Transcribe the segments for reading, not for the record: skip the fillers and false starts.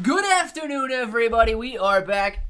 Good afternoon, everybody. We are back.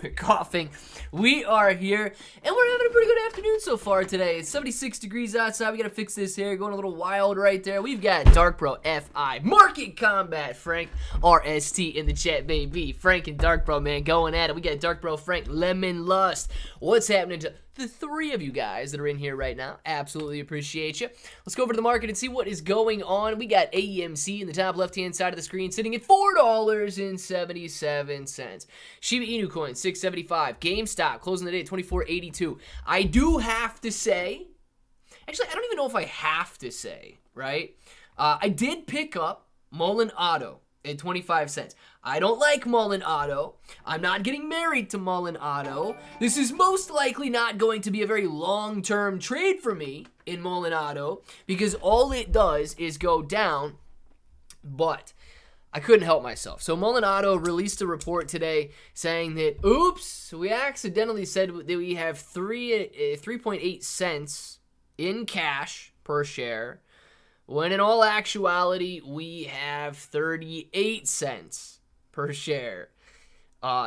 We're coughing. We are here, and we're having a pretty good afternoon so far today. It's 76 degrees outside. We got to fix this hair. Going a little wild right there. We've got Dark Bro FI, Market Combat Frank, RST in the chat, baby. Frank and Dark Bro, man, going at it. We got Dark Bro Frank, Lemon Lust. What's happening to the three of you guys that are in here right now? Absolutely appreciate you. Let's go over to the market and see what is going on. We got AMC in the top left-hand side of the screen sitting at $4.77. Shiba Inu coin, $6.75. GameStop closing the day at $24.82. I do have to say, actually, I don't even know if I have to say, right? I did pick up Mullen Auto at 25 cents. I don't like Mullen Auto. I'm not getting married to Mullen Auto. This is most likely not going to be a very long-term trade for me in Mullen Auto because all it does is go down, but I couldn't help myself. So Mullen Auto released a report today saying that, oops, we accidentally said that we have 3.8 cents in cash per share, when in all actuality, we have 38 cents per share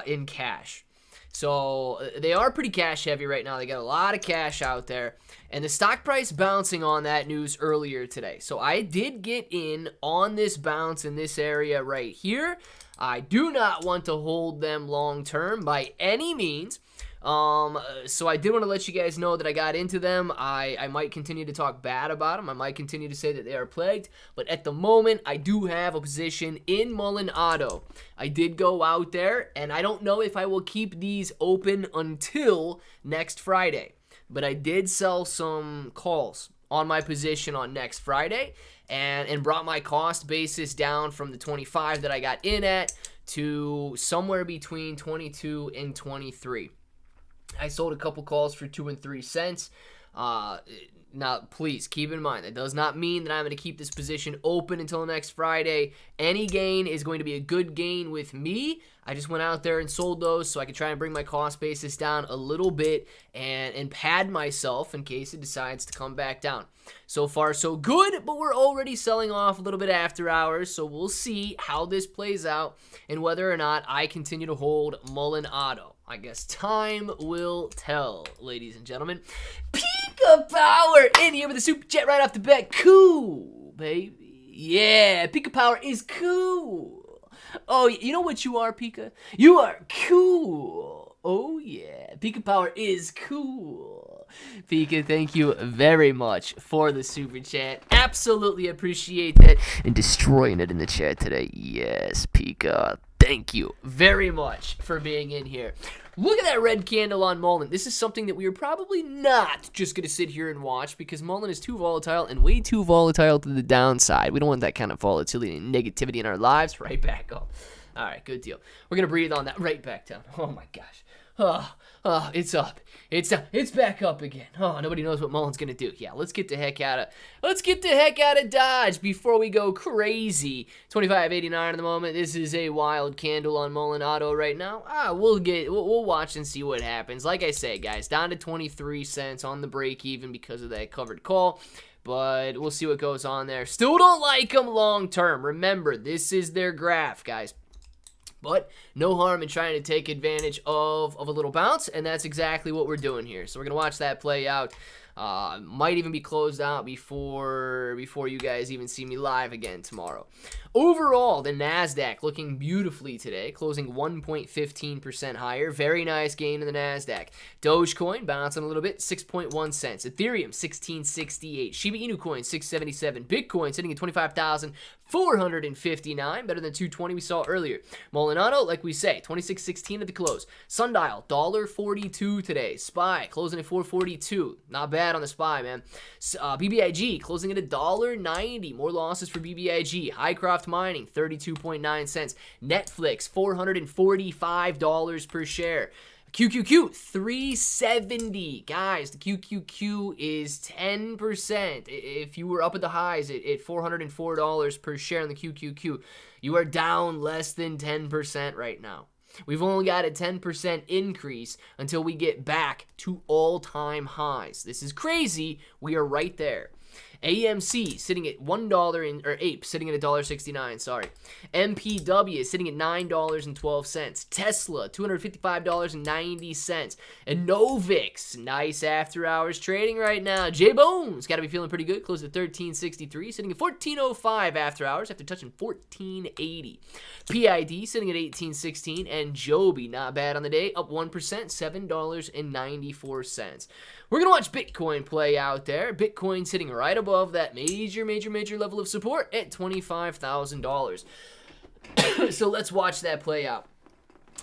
in cash. So they are pretty cash heavy right now. They got a lot of cash out there. And the stock price bouncing on that news earlier today. So I did get in on this bounce in this area right here. I do not want to hold them long term by any means. So I did want to let you guys know that I got into them. I might continue to talk bad about them. I might continue to say that they are plagued. But at the moment, I do have a position in Mullen Auto. I did go out there, and I don't know if I will keep these open until next Friday. But I did sell some calls on my position on next Friday and brought my cost basis down from the 25 that I got in at to somewhere between 22 and 23. I sold a couple calls for 2 and 3 cents. Now, please keep in mind, that does not mean that I'm going to keep this position open until next Friday. Any gain is going to be a good gain with me. I just went out there and sold those so I could try and bring my cost basis down a little bit and pad myself in case it decides to come back down. So far, so good, but we're already selling off a little bit after hours, so we'll see how this plays out and whether or not I continue to hold Mullen Auto. I guess time will tell, ladies and gentlemen. Pika Power in here with a super chat right off the bat. Cool, baby. Yeah, Pika Power is cool. Oh, you know what you are, Pika? You are cool. Oh, yeah. Pika Power is cool. Pika, thank you very much for the super chat. Absolutely appreciate that. And destroying it in the chat today. Yes, Pika. Thank you very much for being in here. Look at that red candle on Mullen. This is something that we are probably not just going to sit here and watch because Mullen is too volatile and way too volatile to the downside. We don't want that kind of volatility and negativity in our lives. Right back up. All right, good deal. We're going to breathe on that right back down. Oh, my gosh. Oh, it's up. It's back up again. Oh, nobody knows what Mullen's gonna do. Yeah, let's get the heck out of Dodge before we go crazy. 25.89 at the moment. This is a wild candle on Mullen Auto right now. We'll watch and see what happens. Like I say, guys, down to 23 cents on the break even because of that covered call. But we'll see what goes on there. Still don't like them long term. Remember, this is their graph, guys. But no harm in trying to take advantage of a little bounce, and that's exactly what we're doing here. So we're going to watch that play out. Might even be closed out before you guys even see me live again tomorrow. Overall, the NASDAQ looking beautifully today, closing 1.15% higher. Very nice gain in the NASDAQ. Dogecoin bouncing a little bit, 6.1 cents. Ethereum, 1668. Shiba Inu coin, 677. Bitcoin sitting at 25,459, better than 220 we saw earlier. Mullen Auto, like we say, 26.16 at the close. Sundial, $1.42 today. SPY closing at 442. Not bad on the SPY, man. BBIG closing at $1.90. More losses for BBIG. Highcroft Mining, 32.9 cents. Netflix, $445 per share. QQQ, 370. Guys, the QQQ is 10%. If you were up at the highs at $404 per share on the QQQ, you are down less than 10% right now. We've only got a 10% increase until we get back to all-time highs. This is crazy. We are right there. AMC sitting at $1 or Ape sitting at $1.69. Sorry. MPW is sitting at $9.12. Tesla $255.90. And Novix, nice after hours trading right now. J Bones got to be feeling pretty good. Closed at $13.63, sitting at $14.05 after hours after touching $14.80. PID sitting at $18.16, and Joby not bad on the day, up 1%, $7.94. We're going to watch Bitcoin play out there. Bitcoin sitting right above that major level of support at $25,000. So let's watch that play out.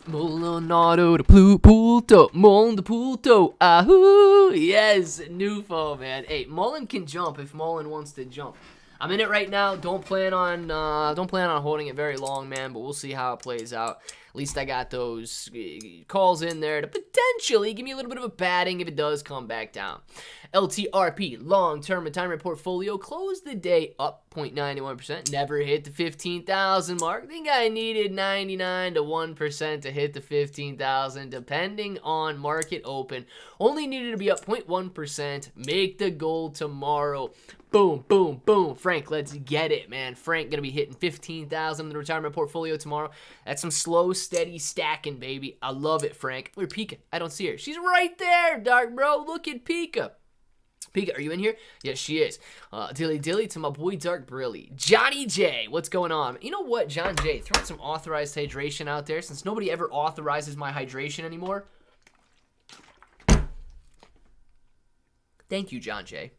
Molonado to Pulto, Molon to Pulto, ahoo! Yes, Nufo, man. Hey, Mullen can jump if Mullen wants to jump. I'm in it right now. Don't plan on holding it very long, man. But we'll see how it plays out. At least I got those calls in there to potentially give me a little bit of a batting if it does come back down. LTRP, long-term retirement portfolio, closed the day up 0.91%. Never hit the 15,000 mark. I think I needed 99 to 1% to hit the 15,000, depending on market open. Only needed to be up 0.1%. Make the goal tomorrow. Boom, boom, boom. Frank, let's get it, man. Frank going to be hitting 15,000 in the retirement portfolio tomorrow. That's some slow, steady stacking, baby. I love it, Frank. Where's Pika? I don't see her. She's right there, Dark Bro. Look at Pika. Pika, are you in here? Yes, she is. Dilly to my boy Dark Brilly. Johnny J, what's going on? You know what, John J, throw some authorized hydration out there since nobody ever authorizes my hydration anymore. Thank you, John J.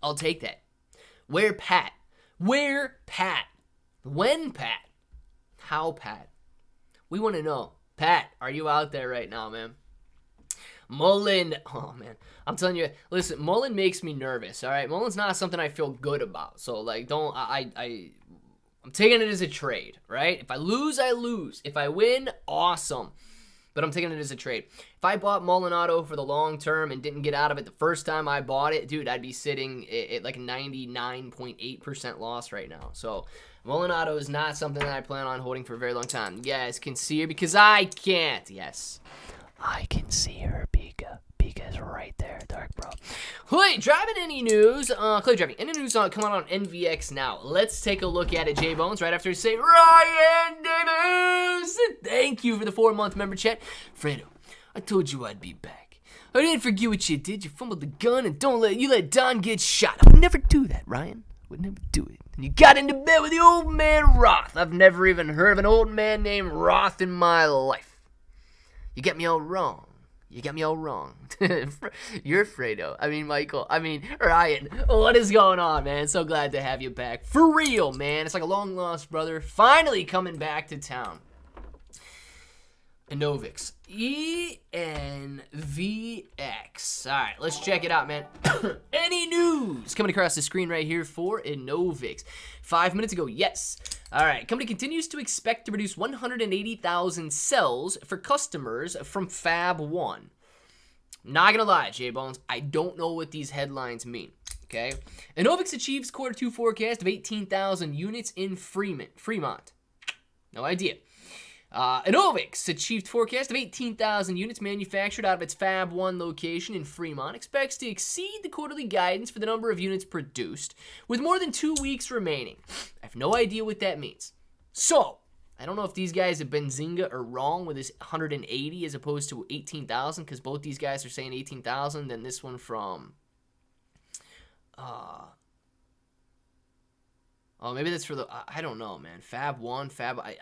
I'll take that. Where Pat? Where Pat? When Pat? How Pat? We want to know. Pat, are you out there right now, man? Mullen, oh man, I'm telling you, listen, Mullen makes me nervous, all right? Mullen's not something I feel good about, so like, I'm taking it as a trade, right? If I lose, I lose. If I win, awesome. But I'm taking it as a trade. If I bought Molinado for the long term and didn't get out of it the first time I bought it, dude, I'd be sitting at like a 99.8% loss right now. So Molinado is not something that I plan on holding for a very long time. You guys can see her because I can't. Yes, I can see her, Pika. Pika's right there, Dark Bro. Hey, driving any news? Clay driving. Any news coming on NVX now? Let's take a look at it, J Bones, right after I say Ryan Davis. Thank you for the 4-month member chat. Fredo, I told you I'd be back. I didn't forget what you did. You fumbled the gun and you let Don get shot. I would never do that, Ryan. I would never do it. And you got into bed with the old man Roth. I've never even heard of an old man named Roth in my life. You got me all wrong. You got me all wrong. You're Fredo. I mean, Michael. I mean, Ryan. What is going on, man? So glad to have you back. For real, man. It's like a long-lost brother finally coming back to town. Enovix. ENVX. All right, let's check it out, man. Any news coming across the screen right here for Enovix. 5 minutes ago, yes. All right, company continues to expect to produce 180,000 cells for customers from Fab 1. Not gonna lie, J-Bones, I don't know what these headlines mean, okay? Enovix achieves Q2 forecast of 18,000 units in Fremont. No idea. Enovix achieved forecast of 18,000 units manufactured out of its Fab 1 location in Fremont, expects to exceed the quarterly guidance for the number of units produced, with more than 2 weeks remaining. I have no idea what that means. So, I don't know if these guys have been Zynga or wrong with this 180 as opposed to 18,000, because both these guys are saying 18,000, then this one from... Oh, maybe that's for the, I don't know, man. Fab 1,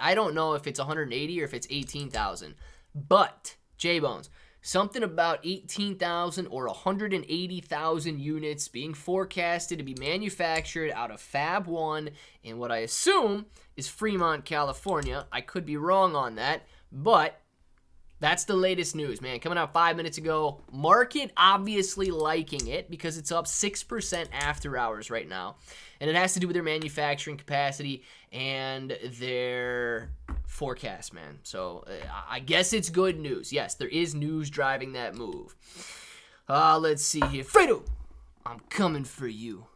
I don't know if it's 180 or if it's 18,000. But, J-Bones, something about 18,000 or 180,000 units being forecasted to be manufactured out of Fab 1 in what I assume is Fremont, California. I could be wrong on that, but that's the latest news, man. Coming out 5 minutes ago. Market obviously liking it because it's up 6% after hours right now. And it has to do with their manufacturing capacity and their forecast, man. So I guess it's good news. Yes, there is news driving that move. Let's see here. Fredo, I'm coming for you.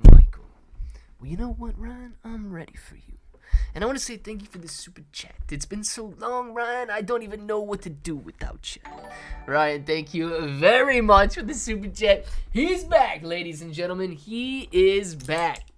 Michael, well, you know what, Ryan? I'm ready for you. And I want to say thank you for the super chat. It's been so long, Ryan. I don't even know what to do without you. Ryan, thank you very much for the super chat. He's back, ladies and gentlemen. He is back.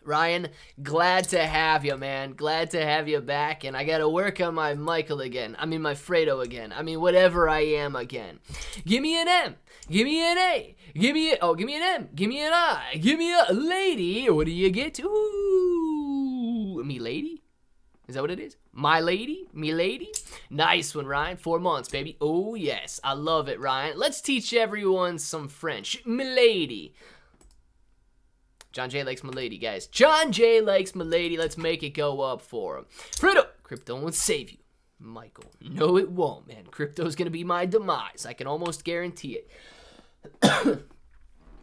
Ryan, glad to have you, man. Glad to have you back. And I got to work on my Michael again. I mean, my Fredo again. I mean, whatever I am again. Give me an M. Give me an A. Give me an M. Give me an I. Give me a lady. What do you get? Ooh, me lady? Is that what it is? My lady? Me lady? Nice one, Ryan. 4 months, baby. Oh, yes. I love it, Ryan. Let's teach everyone some French. Milady. John Jay likes Milady, guys. John Jay likes Milady. Let's make it go up for him. Fredo, crypto won't save you. Michael, no it won't, man. Crypto's going to be my demise. I can almost guarantee it.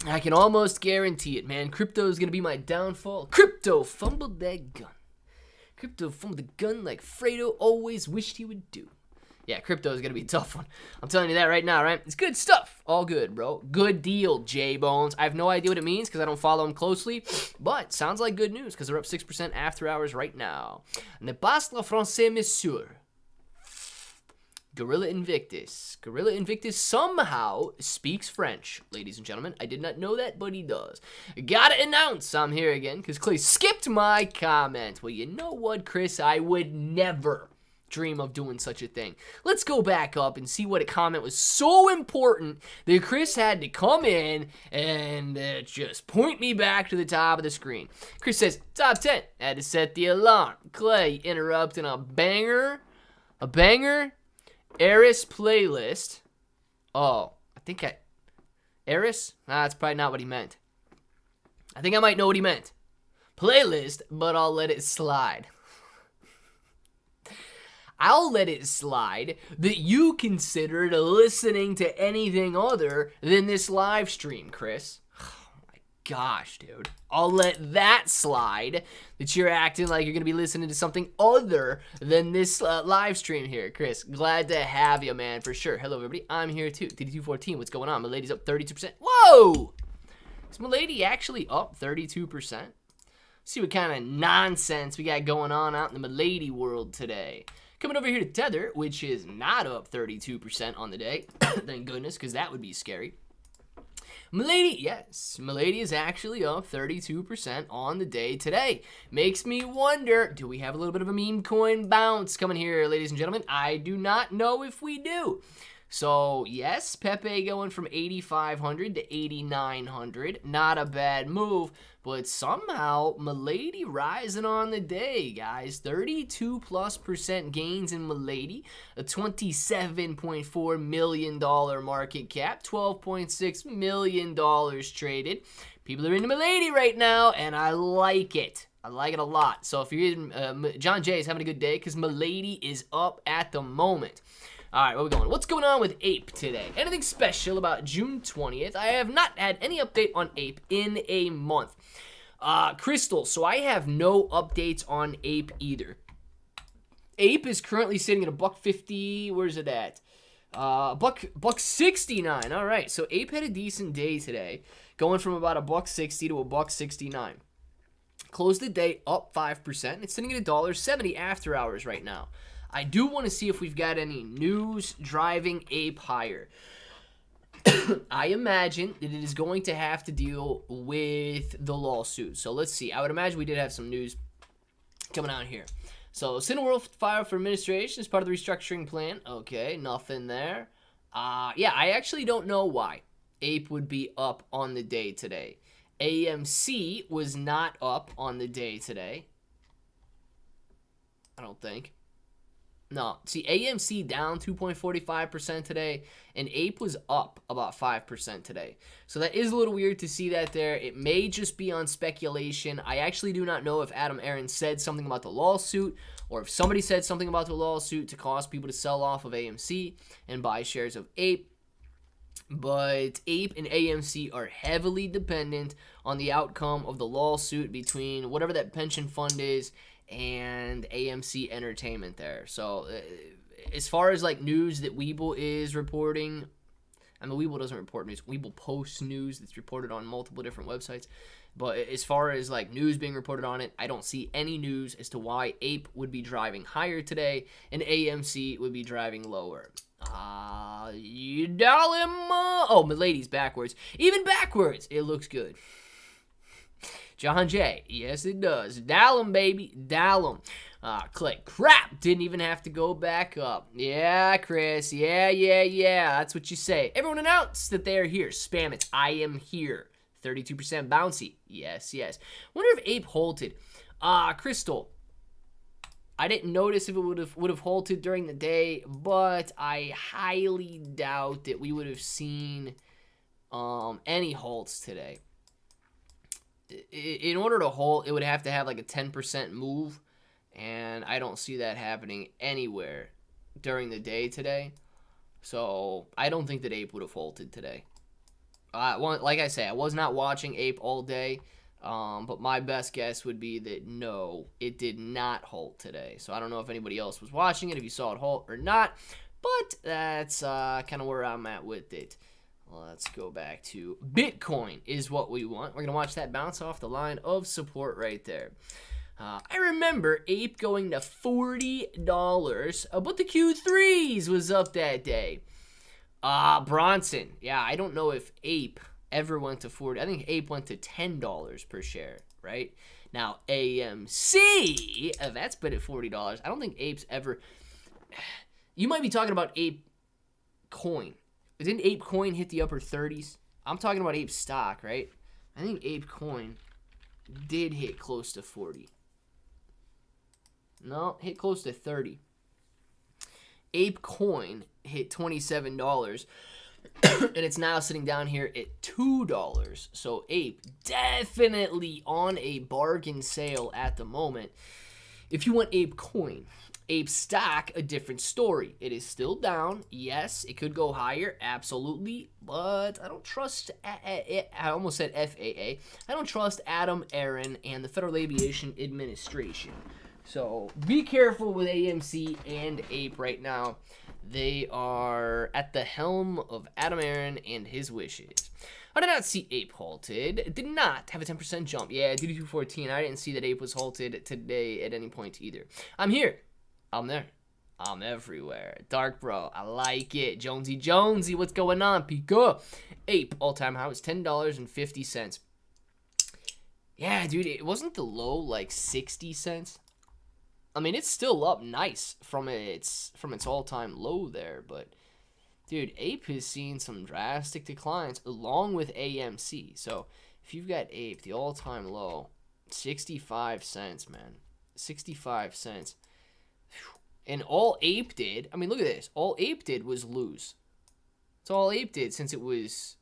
I can almost guarantee it, man. Crypto's going to be my downfall. Crypto fumbled that gun. Crypto fumbled the gun like Fredo always wished he would do. Yeah, crypto is going to be a tough one. I'm telling you that right now, right? It's good stuff. All good, bro. Good deal, J-Bones. I have no idea what it means because I don't follow him closely, but sounds like good news because they're up 6% after hours right now. Ne pas le français, monsieur. Gorilla Invictus. Gorilla Invictus somehow speaks French, ladies and gentlemen. I did not know that, but he does. Gotta announce I'm here again because Clay skipped my comment. Well, you know what, Chris? I would never dream of doing such a thing. Let's go back up and see what a comment was so important that Chris had to come in and just point me back to the top of the screen. Chris says, top 10, had to set the alarm. Clay interrupting a banger, Eris playlist. Oh, Eris? Nah, that's probably not what he meant. I think I might know what he meant. Playlist, but I'll let it slide. I'll let it slide that you considered listening to anything other than this live stream, Chris. Oh my gosh, dude. I'll let that slide that you're acting like you're going to be listening to something other than this live stream here, Chris. Glad to have you, man, for sure. Hello, everybody. I'm here, too. TD214, what's going on? My lady's up 32%. Whoa! Is my lady actually up 32%? See what kind of nonsense we got going on out in the Milady world today. Coming over here to Tether, which is not up 32% on the day. Thank goodness, because that would be scary. Milady, yes, Milady is actually up 32% on the day today. Makes me wonder, do we have a little bit of a meme coin bounce coming here, ladies and gentlemen? I do not know if we do. So, yes, Pepe going from 8,500 to 8,900. Not a bad move, but somehow Milady rising on the day, guys. 32+% gains in Milady. A $27.4 million market cap. $12.6 million traded. People are into Milady right now, and I like it. I like it a lot. So, if you're John Jay is having a good day because Milady is up at the moment. All right, where we going? What's going on with Ape today? Anything special about June 20th? I have not had any update on Ape in a month. Crystal, so I have no updates on Ape either. Ape is currently sitting at $1.50. Where's it at? $1.69. All right, so Ape had a decent day today, going from about $1.60 to $1.69. Closed the day up 5%. It's sitting at $1.70 after hours right now. I do want to see if we've got any news driving Ape higher. I imagine that it is going to have to deal with the lawsuit. So let's see. I would imagine we did have some news coming out here. So Cineworld filed for administration as part of the restructuring plan. Okay, nothing there. Yeah, I actually don't know why Ape would be up on the day today. AMC was not up on the day today. I don't think. No, see, AMC down 2.45% today, and Ape was up about 5% today. So that is a little weird to see that there. It may just be on speculation. I actually do not know if Adam Aron said something about the lawsuit, or if somebody said something about the lawsuit to cause people to sell off of AMC and buy shares of Ape. But Ape and AMC are heavily dependent on the outcome of the lawsuit between whatever that pension fund is and AMC Entertainment there. So as far as like news that Weeble is reporting, I mean, Webull doesn't report news. Webull posts news that's reported on multiple different websites. But as far as like news being reported on it, I don't see any news as to why Ape would be driving higher today and AMC would be driving lower. You dial him. Oh, milady's backwards. Even backwards, it looks good. John J. Yes, it does. Dial him, baby. Dial him. Click. Crap. Didn't even have to go back up. Yeah, Chris. Yeah. That's what you say. Everyone announce that they are here. Spam it. I am here. 32% bouncy. Yes. Wonder if Ape halted. Crystal. I didn't notice if it would have halted during the day, but I highly doubt that we would have seen any halts today. In order to halt, it would have to have like a 10% move, and I don't see that happening anywhere during the day today. So I don't think that Ape would have halted today. Like I say, I was not watching Ape all day, but my best guess would be that no, it did not halt today. So I don't know if anybody else was watching it, if you saw it halt or not, but that's kind of where I'm at with it. Let's go back to Bitcoin is what we want. We're going to watch that bounce off the line of support right there. I remember Ape going to $40, but the Q3s was up that day. Bronson. Yeah, I don't know if Ape ever went to 40. I think Ape went to $10 per share, right? Now, AMC, that's been at $40. I don't think Ape's ever... You might be talking about Ape coin. Didn't Ape coin hit the upper 30s? I'm talking about Ape stock, right? I think Ape coin did hit close to 40. No, hit close to 30. Ape coin hit $27, and it's now sitting down here at $2. So Ape definitely on a bargain sale at the moment. If you want Ape coin, Ape stock, a different story. It is still down. Yes, it could go higher. Absolutely. But I don't trust, I almost said FAA. I don't trust Adam Aaron and the Federal Aviation Administration. So be careful with AMC and Ape right now. They are at the helm of Adam Aaron and his wishes. I did not see Ape halted. It did not have a 10% jump. Yeah, DD214. I didn't see that Ape was halted today at any point either. I'm here. I'm there. I'm everywhere. Dark bro, I like it. Jonesy, what's going on? Pika. Ape, all-time high was $10.50. Yeah, dude, it wasn't the low like 60 cents. I mean, it's still up nice from its all-time low there, but dude, Ape has seen some drastic declines along with AMC. So if you've got Ape, the all-time low, 65 cents, man. 65 cents. And all Ape did, I mean, look at this. All Ape did was lose. That's all Ape did since it was,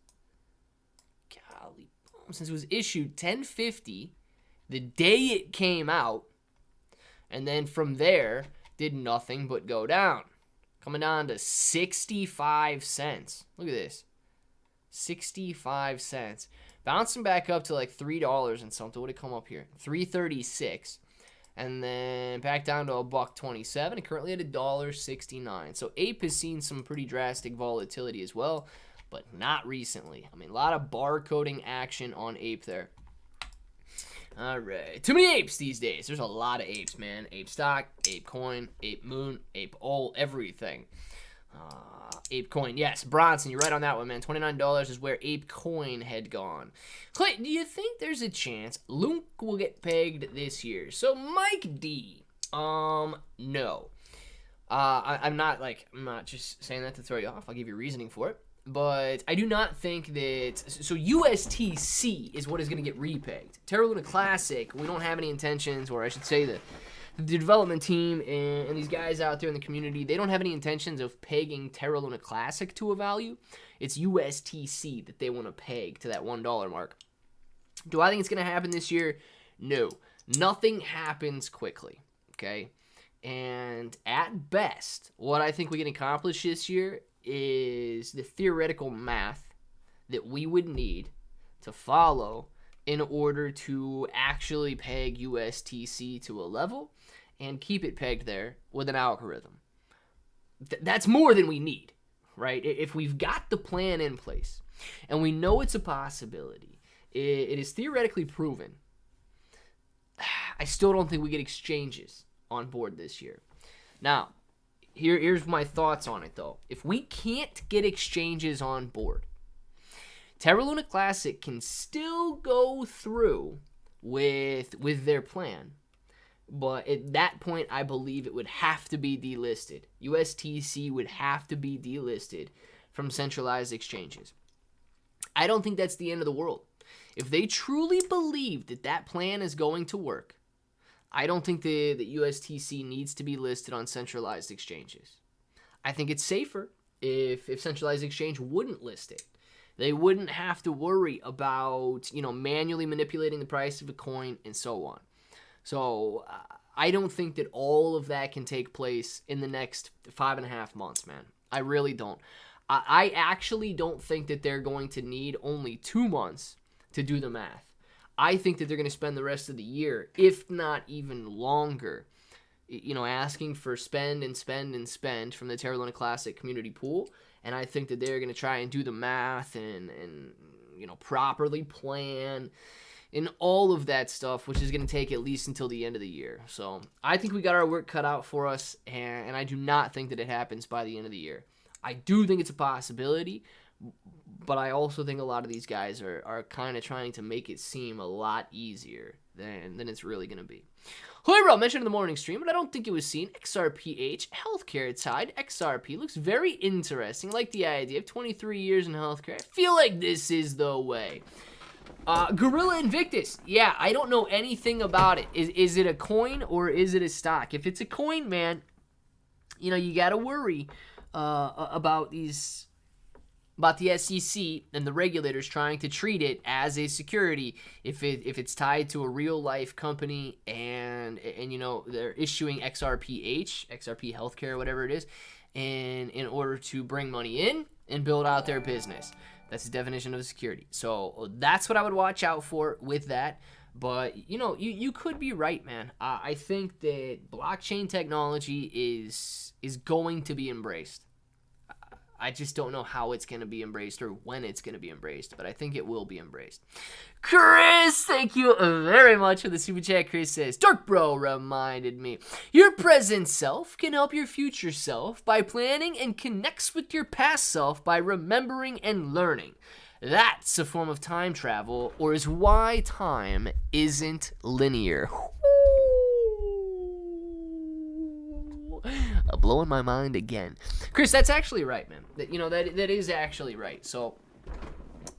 since it was issued 1050 the day it came out. And then from there, did nothing but go down. Coming down to 65 cents. Look at this. 65 cents. Bouncing back up to like $3 and something. What did it come up here? $3.36. And then back down to $1.27. And currently at $1.69. So Ape has seen some pretty drastic volatility as well. But not recently. I mean, a lot of barcoding action on Ape there. All right. Too many apes these days. There's a lot of apes, man. Ape stock, Ape coin, Ape moon, Ape all, everything. Ape coin. Yes, Bronson, you're right on that one, man. $29 is where Ape coin had gone. Clay, do you think there's a chance Lunk will get pegged this year? So Mike D, no. I'm not just saying that to throw you off. I'll give you reasoning for it. But I do not think that... So USTC is what is going to get repegged. Terra Luna Classic, we don't have any intentions, or I should say the development team and these guys out there in the community, they don't have any intentions of pegging Terra Luna Classic to a value. It's USTC that they want to peg to that $1 mark. Do I think it's going to happen this year? No. Nothing happens quickly, okay? And at best, what I think we can accomplish this year is the theoretical math that we would need to follow in order to actually peg USTC to a level and keep it pegged there with an algorithm. That's more than we need, right? If we've got the plan in place and we know it's a possibility, it is theoretically proven, I still don't think we get exchanges on board this year. Now, here's my thoughts on it, though. If we can't get exchanges on board, Terra Luna Classic can still go through with their plan. But at that point, I believe it would have to be delisted. USTC would have to be delisted from centralized exchanges. I don't think that's the end of the world. If they truly believe that that plan is going to work, I don't think the USTC needs to be listed on centralized exchanges. I think it's safer if centralized exchange wouldn't list it. They wouldn't have to worry about, manually manipulating the price of a coin and so on. So I don't think that all of that can take place in the next 5.5 months, man. I really don't. I actually don't think that they're going to need only 2 months to do the math. I think that they're going to spend the rest of the year, if not even longer, asking for spend and spend and spend from the Terra Luna Classic community pool. And I think that they're going to try and do the math and properly plan and all of that stuff, which is going to take at least until the end of the year. So I think we got our work cut out for us, and I do not think that it happens by the end of the year. I do think it's a possibility, but I also think a lot of these guys are kind of trying to make it seem a lot easier than it's really going to be. Hoyro mentioned in the morning stream, but I don't think it was seen. XRPH, healthcare tied. XRP looks very interesting. I like the idea of 23 years in healthcare. I feel like this is the way. Gorilla Invictus. Yeah, I don't know anything about it. Is it a coin or is it a stock? If it's a coin, man, you got to worry about the SEC and the regulators trying to treat it as a security if it's tied to a real life company and they're issuing XRP healthcare, whatever it is, and in order to bring money in and build out their business. That's the definition of a security. So that's what I would watch out for with that. But, you could be right, man. I think that blockchain technology is going to be embraced. I just don't know how it's going to be embraced or when it's going to be embraced, but I think it will be embraced. Chris, thank you very much for the super chat. Chris says, Dark Bro reminded me, your present self can help your future self by planning and connects with your past self by remembering and learning. That's a form of time travel, or is why time isn't linear. Blowing my mind again. Chris, that's actually right, man. That is actually right. So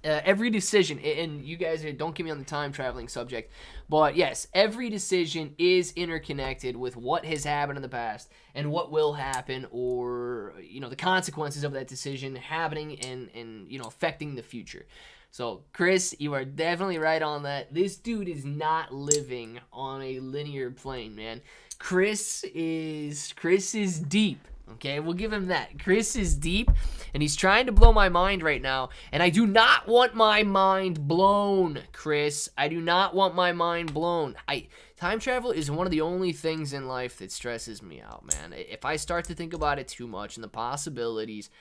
every decision, and you guys don't get me on the time traveling subject, but yes, every decision is interconnected with what has happened in the past and what will happen, or the consequences of that decision happening and affecting the future. So, Chris, you are definitely right on that. This dude is not living on a linear plane, man. Chris is deep, okay? We'll give him that. Chris is deep, and he's trying to blow my mind right now, and I do not want my mind blown, Chris. I do not want my mind blown. Time travel is one of the only things in life that stresses me out, man. If I start to think about it too much and the possibilities,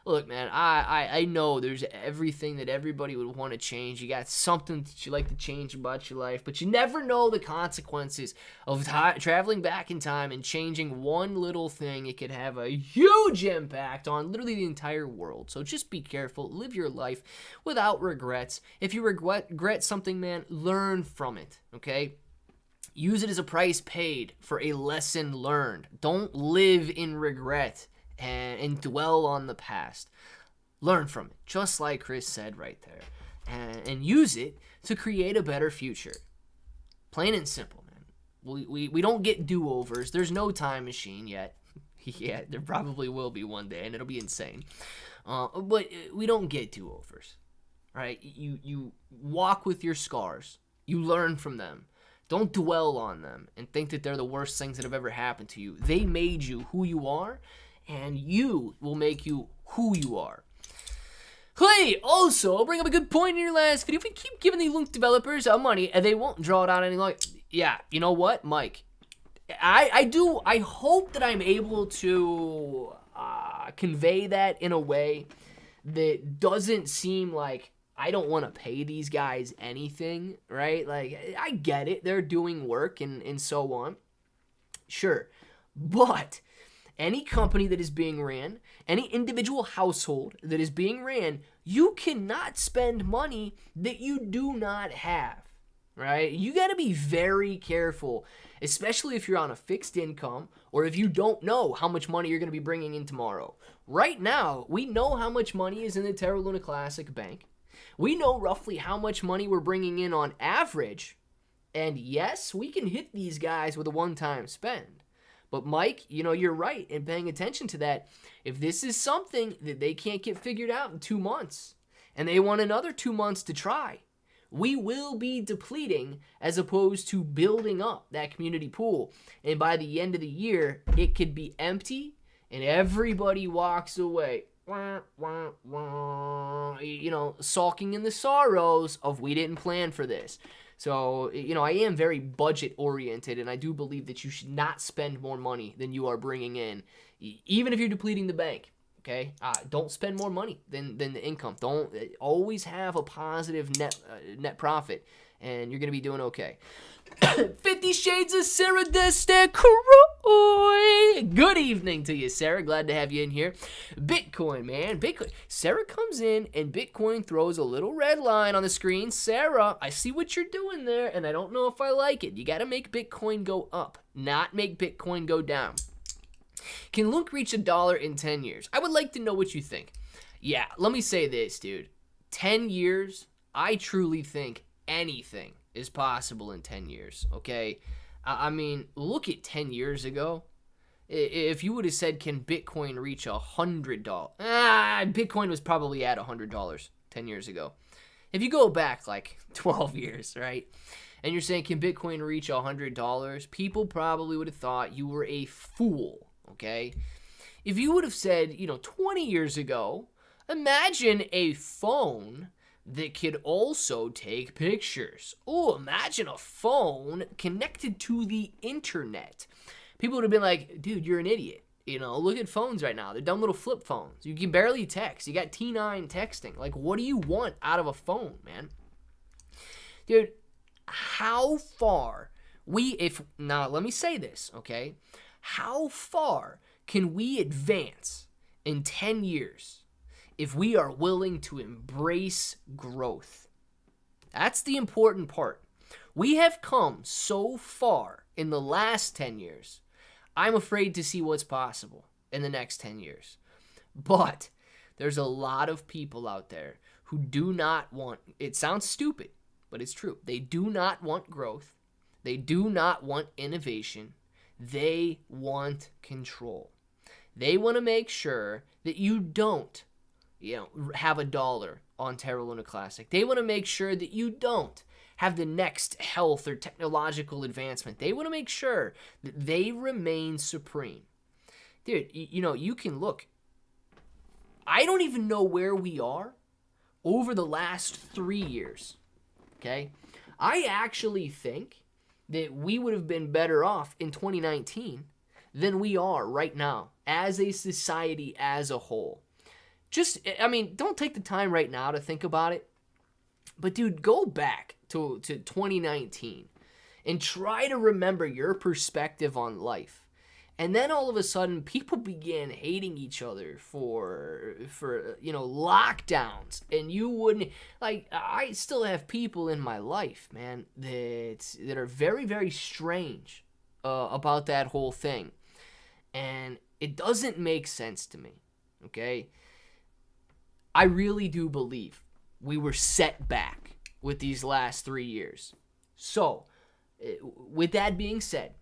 look, man, I know there's everything that everybody would want to change. You got something that you like to change about your life, but you never know the consequences of traveling back in time and changing one little thing. It could have a huge impact on literally the entire world. So just be careful. Live your life without regrets. If you regret something, man, learn from it, okay? Use it as a price paid for a lesson learned. Don't live in regret and dwell on the past. Learn from it, just like Chris said right there, and use it to create a better future. Plain and simple, man. We don't get do-overs. There's no time machine yet. Yeah, there probably will be one day, and it'll be insane. But we don't get do-overs, right? You walk with your scars. You learn from them. Don't dwell on them and think that they're the worst things that have ever happened to you. They made you who you are, and you will make you who you are. Hey, also, bring up a good point in your last video. If we keep giving the Lunk developers money, they won't draw it out any longer. Yeah, you know what, Mike? I hope that I'm able to convey that in a way that doesn't seem like I don't want to pay these guys anything, right? Like, I get it. They're doing work and so on. Sure. But any company that is being ran, any individual household that is being ran, you cannot spend money that you do not have, right? You got to be very careful, especially if you're on a fixed income or if you don't know how much money you're going to be bringing in tomorrow. Right now, we know how much money is in the Terra Luna Classic Bank. We know roughly how much money we're bringing in on average. And yes, we can hit these guys with a one-time spend. But Mike, you're right in paying attention to that. If this is something that they can't get figured out in 2 months, and they want another 2 months to try, we will be depleting as opposed to building up that community pool. And by the end of the year, it could be empty and everybody walks away, sulking in the sorrows of we didn't plan for this. So, I am very budget oriented, and I do believe that you should not spend more money than you are bringing in, even if you're depleting the bank. Okay, don't spend more money than the income. Don't always have a positive net profit, and you're gonna be doing okay. 50 Shades of Sarah Destekroy. Good evening to you, Sarah. Glad to have you in here. Bitcoin, man. Bitcoin. Sarah comes in and Bitcoin throws a little red line on the screen. Sarah, I see what you're doing there, and I don't know if I like it. You got to make Bitcoin go up, not make Bitcoin go down. Can Lunk reach $1 in 10 years? I would like to know what you think. Yeah, let me say this, dude. 10 years, I truly think anything is possible in 10 years, okay? I mean, look at 10 years ago. If you would have said, can Bitcoin reach $100? Bitcoin was probably at $100 10 years ago. If you go back like 12 years, right? And you're saying, can Bitcoin reach $100? People probably would have thought you were a fool, okay? If you would have said, 20 years ago, imagine a phone that could also take pictures. Oh, imagine a phone connected to the internet. People would have been like, dude, you're an idiot. Look at phones right now. They're dumb little flip phones. You can barely text. You got T9 texting. Like, what do you want out of a phone, man? Dude, how far now let me say this, okay? How far can we advance in 10 years if we are willing to embrace growth? That's the important part. We have come so far in the last 10 years. I'm afraid to see what's possible in the next 10 years. But there's a lot of people out there who do not want, it sounds stupid, but it's true. They do not want growth. They do not want innovation. They want control. They want to make sure that you don't have $1 on Terra Luna Classic. They want to make sure that you don't have the next health or technological advancement. They want to make sure that they remain supreme. Dude, you can look. I don't even know where we are over the last 3 years, okay? I actually think that we would have been better off in 2019 than we are right now as a society as a whole. Don't take the time right now to think about it. But, dude, go back to 2019 and try to remember your perspective on life. And then all of a sudden, people began hating each other for lockdowns. And you wouldn't, I still have people in my life, man, that are very, very strange about that whole thing. And it doesn't make sense to me, okay? I really do believe we were set back with these last 3 years. So, with that being said,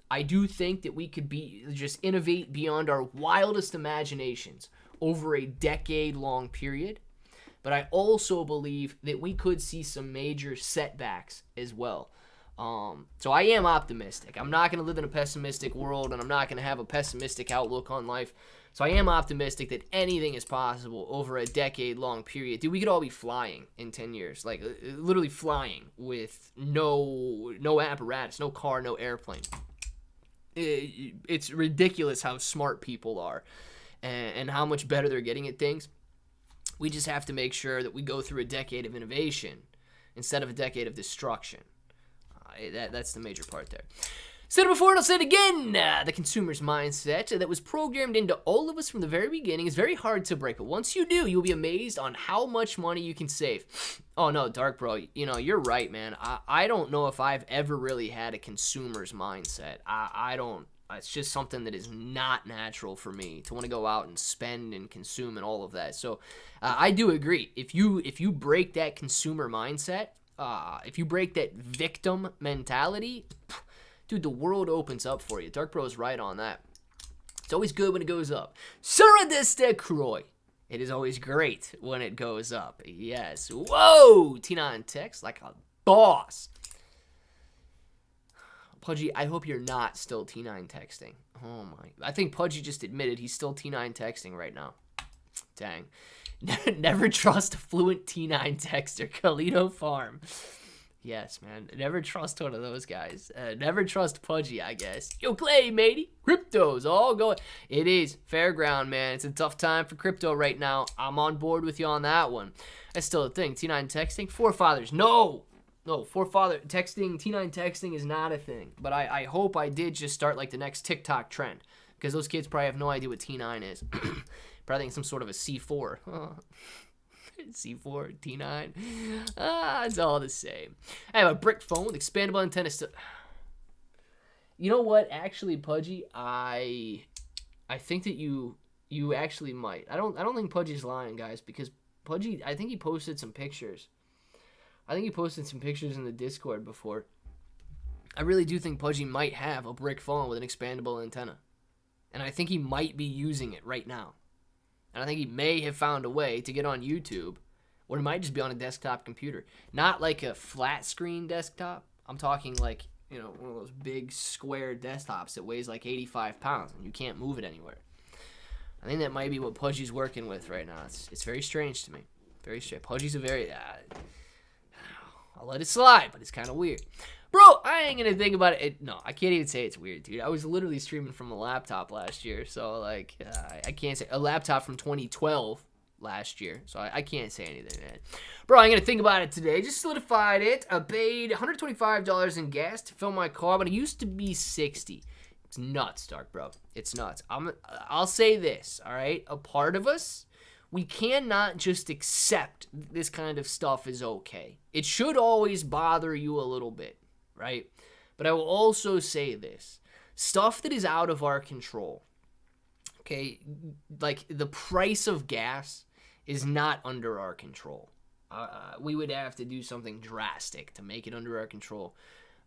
I do think that we could just innovate beyond our wildest imaginations over a decade-long period. But I also believe that we could see some major setbacks as well. So I am optimistic. I'm not going to live in a pessimistic world, and I'm not going to have a pessimistic outlook on life. So I am optimistic that anything is possible over a decade-long period. Dude, we could all be flying in 10 years. Like, literally flying with no apparatus, no car, no airplane. It's ridiculous how smart people are. and how much better they're getting at things. We just have to make sure that we go through a decade of innovation instead of a decade of destruction. That's the major part there. Said it before and I'll say it again. The consumer's mindset that was programmed into all of us from the very beginning is very hard to break. But once you do, you'll be amazed on how much money you can save. Oh, no, Dark Bro, you're right, man. I don't know if I've ever really had a consumer's mindset. I don't. It's just something that is not natural for me to want to go out and spend and consume and all of that. So I do agree. If you break that consumer mindset, if you break that victim mentality, dude, the world opens up for you. Dark Bro is right on that. It's always good when it goes up. Suradeste Croy. It is always great when it goes up. Yes. Whoa! T9 text like a boss. Pudgy, I hope you're not still T9 texting. Oh my. I think Pudgy just admitted he's still T9 texting right now. Dang. Never trust a fluent T9 texter. Kalido Farm. Yes, man. Never trust one of those guys. Never trust Pudgy, I guess. Yo, Clay, matey. Crypto's all going. It is. Fair ground, man. It's a tough time for crypto right now. I'm on board with you on that one. That's still a thing. T9 texting. Forefathers. No, forefather texting, T9 texting is not a thing. But I hope I did just start like the next TikTok trend. Because those kids probably have no idea what T9 is. Probably think some sort of a C4. C4, T9. It's all the same. I have a brick phone with expandable antenna still. You know what? Actually, Pudgy, I think that you actually might. I don't think Pudgy's lying, guys, because Pudgy, I think he posted some pictures. I think he posted some pictures in the Discord before. I really do think Pudgy might have a brick phone with an expandable antenna. And I think he might be using it right now. And I think he may have found a way to get on YouTube, or it might just be on a desktop computer. Not like a flat screen desktop. I'm talking like, one of those big square desktops that weighs like 85 pounds and you can't move it anywhere. I think that might be what Pudgy's working with right now. It's very strange to me. Very strange. Pudgy's a very... I'll let it slide, but it's kind of weird. Bro, I ain't going to think about it. No, I can't even say it's weird, dude. I was literally streaming from a laptop last year, so, like, I can't say... A laptop from 2012 last year, so I can't say anything, man. Bro, I'm going to think about it today. Just solidified it. I paid $125 in gas to fill my car, but it used to be $60. It's nuts, Dark Bro. It's nuts. I'll say this, all right? A part of us... We cannot just accept this kind of stuff is okay. It should always bother you a little bit, right? But I will also say this. Stuff that is out of our control, okay, like the price of gas is not under our control. We would have to do something drastic to make it under our control.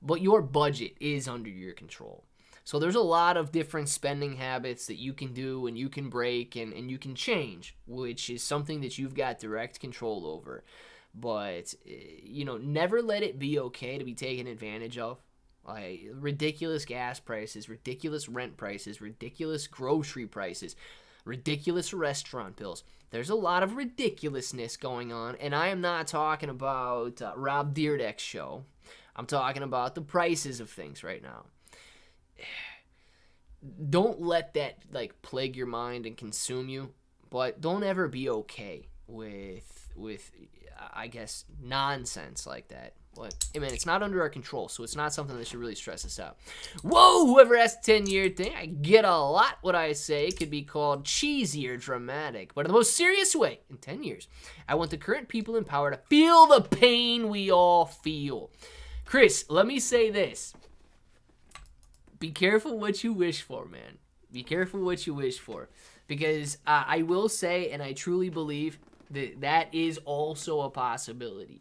But your budget is under your control. So there's a lot of different spending habits that you can do and you can break and you can change, which is something that you've got direct control over. But, never let it be okay to be taken advantage of. Like ridiculous gas prices, ridiculous rent prices, ridiculous grocery prices, ridiculous restaurant bills. There's a lot of ridiculousness going on, and I am not talking about Rob Dyrdek's show. I'm talking about the prices of things right now. Don't let that plague your mind and consume you, but don't ever be okay with I guess nonsense like that. But hey man, it's not under our control, so it's not something that should really stress us out. Whoa, whoever asked the 10-year thing, I get a lot what I say. It could be called cheesy or dramatic, but in the most serious way, in 10 years, I want the current people in power to feel the pain we all feel. Chris, let me say this. Be careful what you wish for, man. Be careful what you wish for. Because I will say, and I truly believe, that is also a possibility.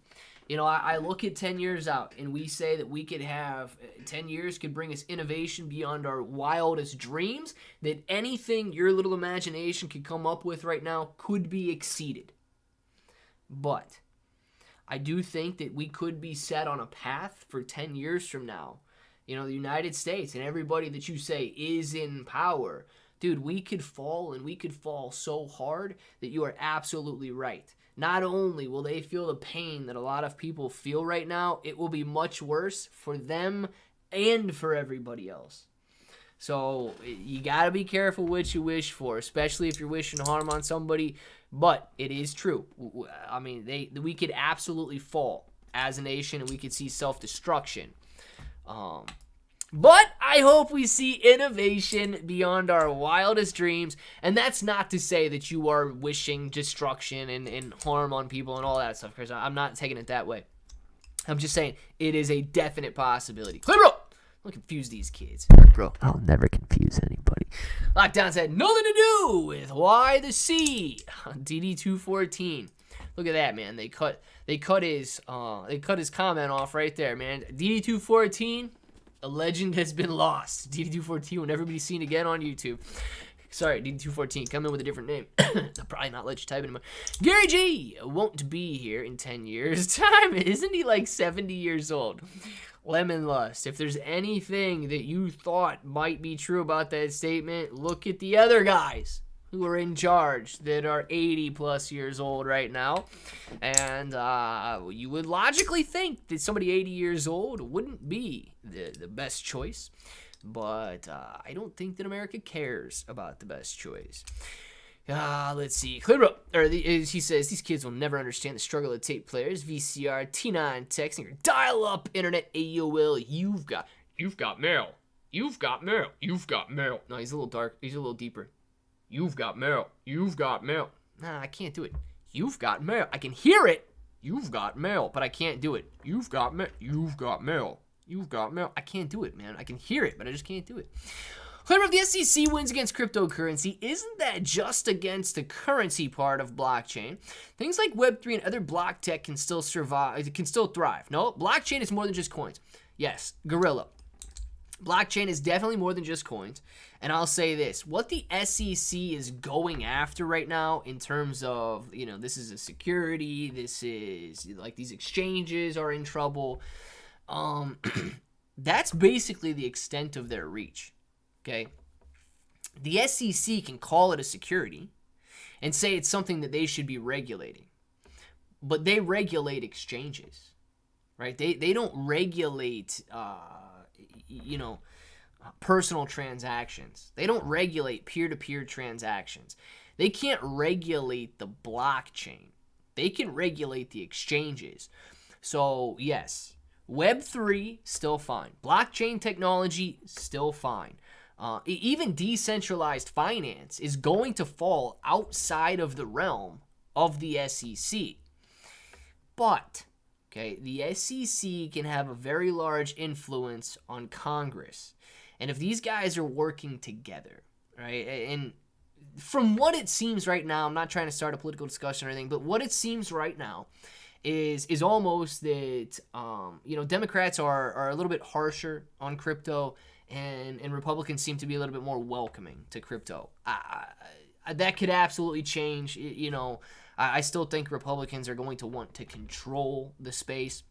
I look at 10 years out, and we say that we could have 10 years could bring us innovation beyond our wildest dreams, that anything your little imagination could come up with right now could be exceeded. But I do think that we could be set on a path for 10 years from now. The United States and everybody that you say is in power. Dude, we could fall, and we could fall so hard that you are absolutely right. Not only will they feel the pain that a lot of people feel right now, it will be much worse for them and for everybody else. So you got to be careful what you wish for, especially if you're wishing harm on somebody. But it is true. I mean, we could absolutely fall as a nation, and we could see self-destruction. But I hope we see innovation beyond our wildest dreams. And that's not to say that you are wishing destruction and harm on people and all that stuff, because I'm not taking it that way. I'm just saying it is a definite possibility. Clear, bro! Don't confuse these kids. Bro, I'll never confuse anybody. Lockdown said nothing to do with why the C on DD214. Look at that, man. They cut his comment off right there, man. DD214, a legend has been lost. DD214 will never be seen again on YouTube. Sorry, DD214, come in with a different name. They'll probably not let you type anymore. Gary G won't be here in 10 years' time. Isn't he like 70 years old? Lemon Lust, if there's anything that you thought might be true about that statement, look at the other guys who are in charge that are 80 plus years old right now. And you would logically think that somebody 80 years old wouldn't be the best choice. But I don't think that America cares about the best choice. Let's see. He says, these kids will never understand the struggle of tape players. VCR, T9 texting, or dial-up internet, AOL. You've got mail. You've got mail. You've got mail. No, he's a little dark. He's a little deeper. You've got mail. You've got mail. Nah, I can't do it. You've got mail. I can hear it. You've got mail, but I can't do it. You've got mail. You've got mail. You've got mail. I can't do it, man. I can hear it, but I just can't do it. However, if the SEC wins against cryptocurrency, isn't that just against the currency part of blockchain? Things like Web3 and other block tech can still survive, can still thrive. No, blockchain is more than just coins. Yes, Gorilla. Blockchain is definitely more than just coins. And I'll say this, what the SEC is going after right now in terms of, this is a security, this is, like, these exchanges are in trouble. That's basically the extent of their reach. Okay, the SEC can call it a security and say it's something that they should be regulating, but they regulate exchanges, right? They don't regulate, personal transactions. They don't regulate peer-to-peer transactions. They can't regulate the blockchain. They can regulate the exchanges. So yes, Web3 still fine. Blockchain technology still fine. Even decentralized finance is going to fall outside of the realm of the SEC. But, okay, the SEC can have a very large influence on Congress. And if these guys are working together, right, and from what it seems right now, I'm not trying to start a political discussion or anything, but what it seems right now is almost that, Democrats are a little bit harsher on crypto, and Republicans seem to be a little bit more welcoming to crypto. That could absolutely change. I still think Republicans are going to want to control the space.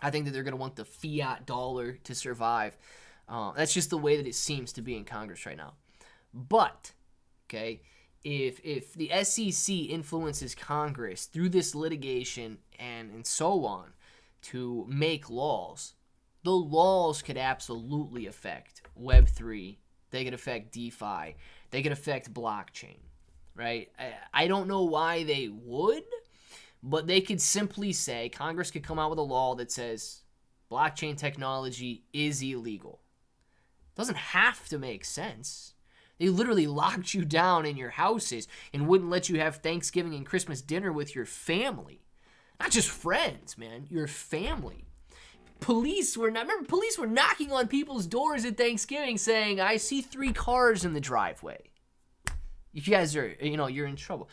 I think that they're going to want the fiat dollar to survive. That's just the way that it seems to be in Congress right now. But, okay, if the SEC influences Congress through this litigation and so on to make laws, the laws could absolutely affect Web3. They could affect DeFi. They could affect blockchain, right? I don't know why they would, but they could simply say, Congress could come out with a law that says blockchain technology is illegal. It doesn't have to make sense. They literally locked you down in your houses and wouldn't let you have Thanksgiving and Christmas dinner with your family. Not just friends, man, your family. Police were knocking on people's doors at Thanksgiving saying, I see 3 cars in the driveway. If you guys are, you're in trouble.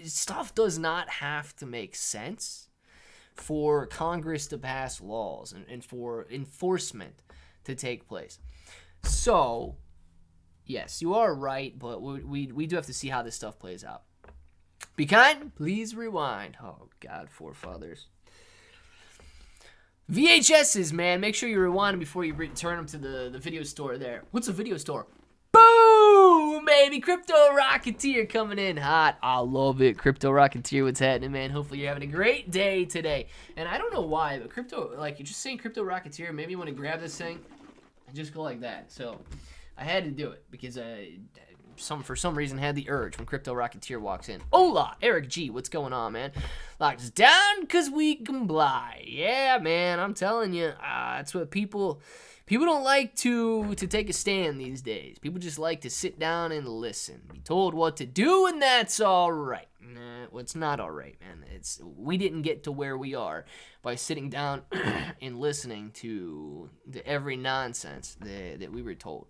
Stuff does not have to make sense for Congress to pass laws and for enforcement to take place. So, yes, you are right, but we do have to see how this stuff plays out. Be kind, please rewind. Oh, God, forefathers. VHSs, man. Make sure you rewind them before you return them to the video store there. What's a video store? Boom, baby. Crypto Rocketeer coming in hot. I love it. Crypto Rocketeer, what's happening, man? Hopefully you're having a great day today. And I don't know why, but crypto, like, you're just saying Crypto Rocketeer, maybe you want to grab this thing and just go like that. So, I had to do it because for some reason had the urge when Crypto Rocketeer walks in. Hola, Eric G, what's going on, man? Locked us down because we comply. Yeah, man, I'm telling you, that's what people don't like to take a stand these days. People just like to sit down and listen, be told what to do, and that's all right. Nah, well, it's not all right, man. We didn't get to where we are by sitting down and listening to every nonsense that we were told.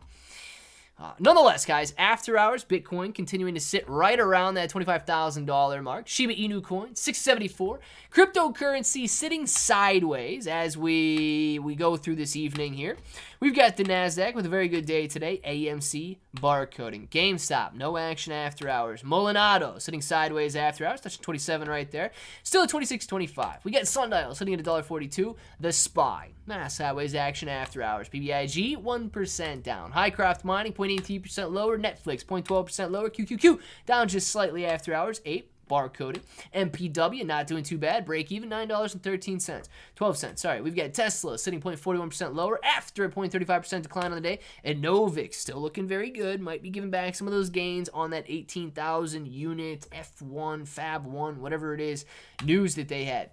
Nonetheless, guys, after hours, Bitcoin continuing to sit right around that $25,000 mark. Shiba Inu coin, 674. Cryptocurrency sitting sideways as we go through this evening here. We've got the NASDAQ with a very good day today. AMC barcoding. GameStop, no action after hours. Molinado sitting sideways after hours, touching 27 right there. Still at 26.25. We got Sundial sitting at $1.42. The SPY, sideways action after hours. PBIG, 1% down. Highcroft Mining, 0.18% lower. Netflix, 0.12% lower. QQQ, down just slightly after hours. 8. Barcoded. MPW, not doing too bad. Break even, $9.13. 12 cents. Sorry. We've got Tesla sitting 0.41% lower after a 0.35% decline on the day. And Novix still looking very good. Might be giving back some of those gains on that 18,000 unit F1, Fab 1, whatever it is, news that they had.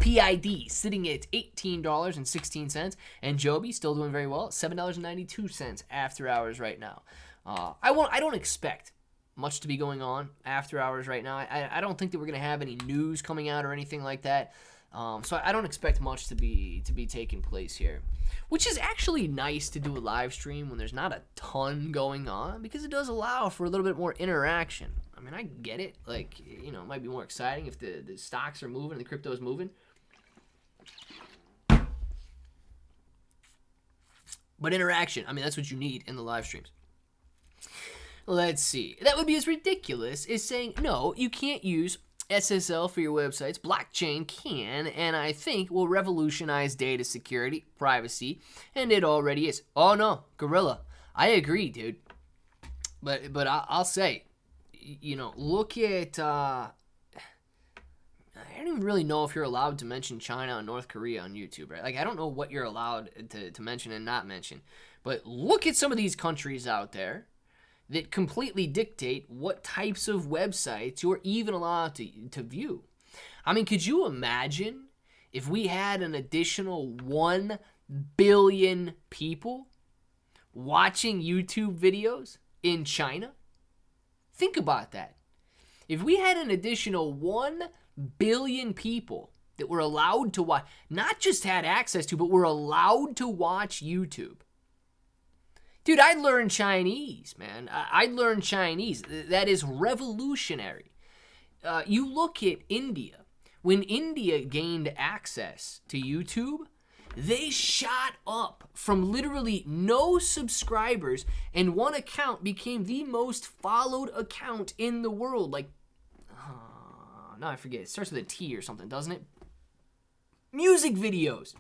PID sitting at $18.16. And Joby still doing very well at $7.92 after hours right now. I don't expect much to be going on after hours right now. I don't think that we're going to have any news coming out or anything like that. So I don't expect much to be taking place here, which is actually nice to do a live stream when there's not a ton going on, because it does allow for a little bit more interaction. I mean, I get it. Like, it might be more exciting if the stocks are moving and the crypto is moving. But interaction, I mean, that's what you need in the live streams. Let's see. That would be as ridiculous as saying, no, you can't use SSL for your websites. Blockchain can, and I think will revolutionize data security, privacy, and it already is. Oh, no, Gorilla. I agree, dude. But I'll say, look at... I don't even really know if you're allowed to mention China and North Korea on YouTube, right? Like, I don't know what you're allowed to mention and not mention. But look at some of these countries out there that completely dictate what types of websites you're even allowed to view. I mean, could you imagine if we had an additional 1 billion people watching YouTube videos in China? Think about that. If we had an additional 1 billion people that were allowed to watch, not just had access to, but were allowed to watch YouTube. Dude, I'd learn Chinese, man. I'd learn Chinese. That is revolutionary. You look at India. When India gained access to YouTube, they shot up from literally no subscribers, and one account became the most followed account in the world. Like, no, I forget. It starts with a T or something, doesn't it? Music videos.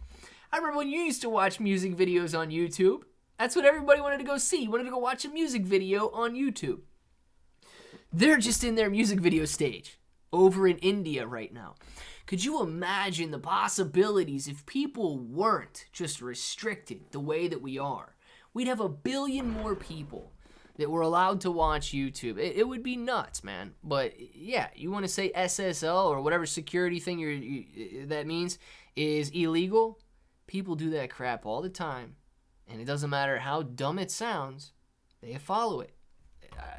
I remember when you used to watch music videos on YouTube. That's what everybody wanted to go see. You wanted to go watch a music video on YouTube. They're just in their music video stage over in India right now. Could you imagine the possibilities if people weren't just restricted the way that we are? We'd have 1 billion more people that were allowed to watch YouTube. It would be nuts, man. But yeah, you want to say SSL or whatever security thing that means is illegal? People do that crap all the time. And it doesn't matter how dumb it sounds, they follow it.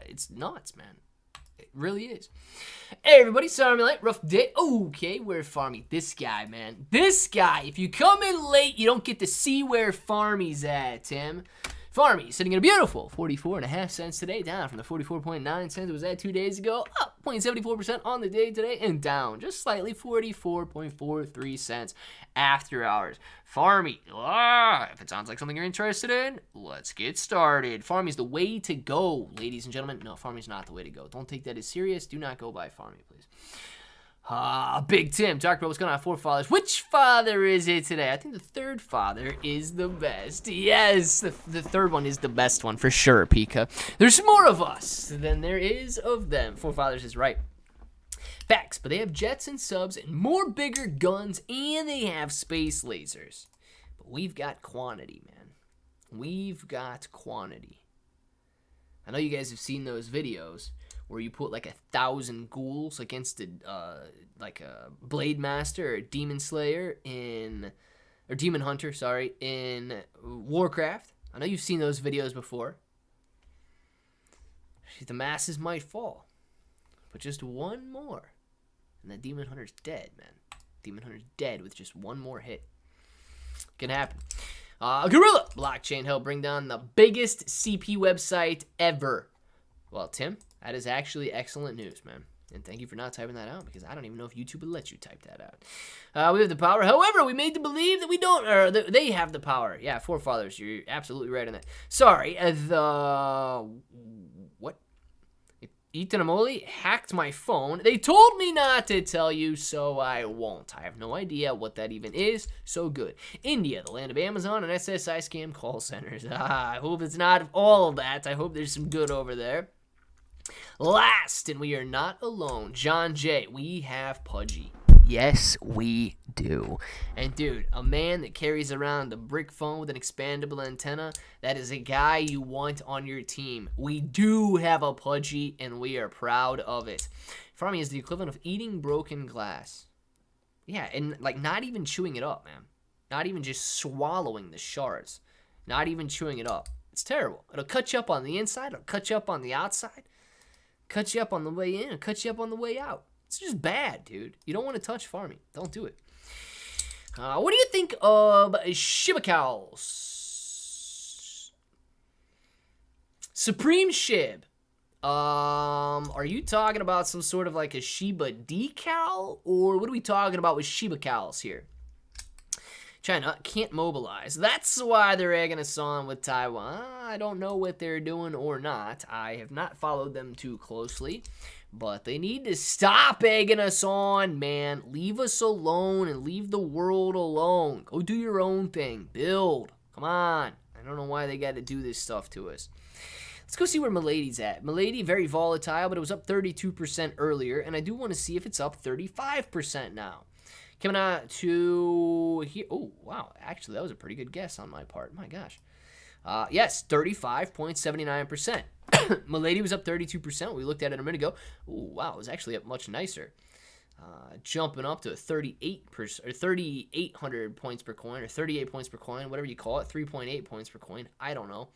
It's nuts, man. It really is. Hey, everybody, sorry I'm late. Rough day. Okay, where Farmy? This guy, man. This guy. If you come in late, you don't get to see where Farmy's at, Tim. Farmy sitting at a beautiful 44.5 cents today, down from the 44.9 cents it was at 2 days ago, up 0.74% on the day today, and down just slightly 44.43 cents after hours. Farmy, if it sounds like something you're interested in, let's get started. Farmy's the way to go, ladies and gentlemen. No, Farmy's not the way to go. Don't take that as serious. Do not go by Farmy, please. Big Tim, Dark Bro, what's going on? 4 fathers. Which father is it today? I think the third father is the best. Yes, the third one is the best one for sure, Pika. There's more of us than there is of them. 4 fathers is right. Facts, but they have jets and subs and more bigger guns, and they have space lasers. But we've got quantity, man. we've got quantity. I know you guys have seen those videos where you put like 1,000 ghouls against like a Blade Master or Demon Slayer or Demon Hunter, sorry, in Warcraft. I know you've seen those videos before. The masses might fall, but just one more, and that Demon Hunter's dead, man. Demon Hunter's dead with just one more hit. Can happen. Gorilla blockchain helped bring down the biggest CP website ever. Well, Tim, that is actually excellent news, man. And thank you for not typing that out, because I don't even know if YouTube would let you type that out. We have the power. However, we made to believe that we don't, or they have the power. Yeah, forefathers, you're absolutely right on that. Sorry, what? Itanamoli hacked my phone. They told me not to tell you, so I won't. I have no idea what that even is, so good. India, the land of Amazon and SSI scam call centers. I hope it's not all of that. I hope there's some good over there. Last, and we are not alone, John J., we have Pudgy. Yes, we do. And dude, a man that carries around a brick phone with an expandable antenna, that is a guy you want on your team. We do have a Pudgy, and we are proud of it. Farming is the equivalent of eating broken glass. Yeah, and like not even chewing it up, man. Not even just swallowing the shards. Not even chewing it up. It's terrible. It'll cut you up on the inside. It'll cut you up on the outside. Cut you up on the way in. It'll cut you up on the way out. It's just bad, dude. You don't want to touch farming. Don't do it. What do you think of Shiba cows? Supreme Shib. Are you talking about some sort of like a Shiba decal? Or what are we talking about with Shiba cows here? China can't mobilize. That's why they're egging us on with Taiwan. I don't know what they're doing or not. I have not followed them too closely. But they need to stop egging us on, man. Leave us alone and leave the world alone. Go do your own thing. Build. Come on. I don't know why they got to do this stuff to us. Let's go see where Milady's at. Milady, very volatile, but it was up 32% earlier. And I do want to see if it's up 35% now. Coming out to here. Oh, wow. Actually, that was a pretty good guess on my part. My gosh. Yes, 35.79%. Milady was up 32%. We looked at it a minute ago. Ooh, wow, it was actually up much nicer. Jumping up to 38% or 3,800 points per coin, or 38 points per coin, whatever you call it, 3.8 points per coin. I don't know.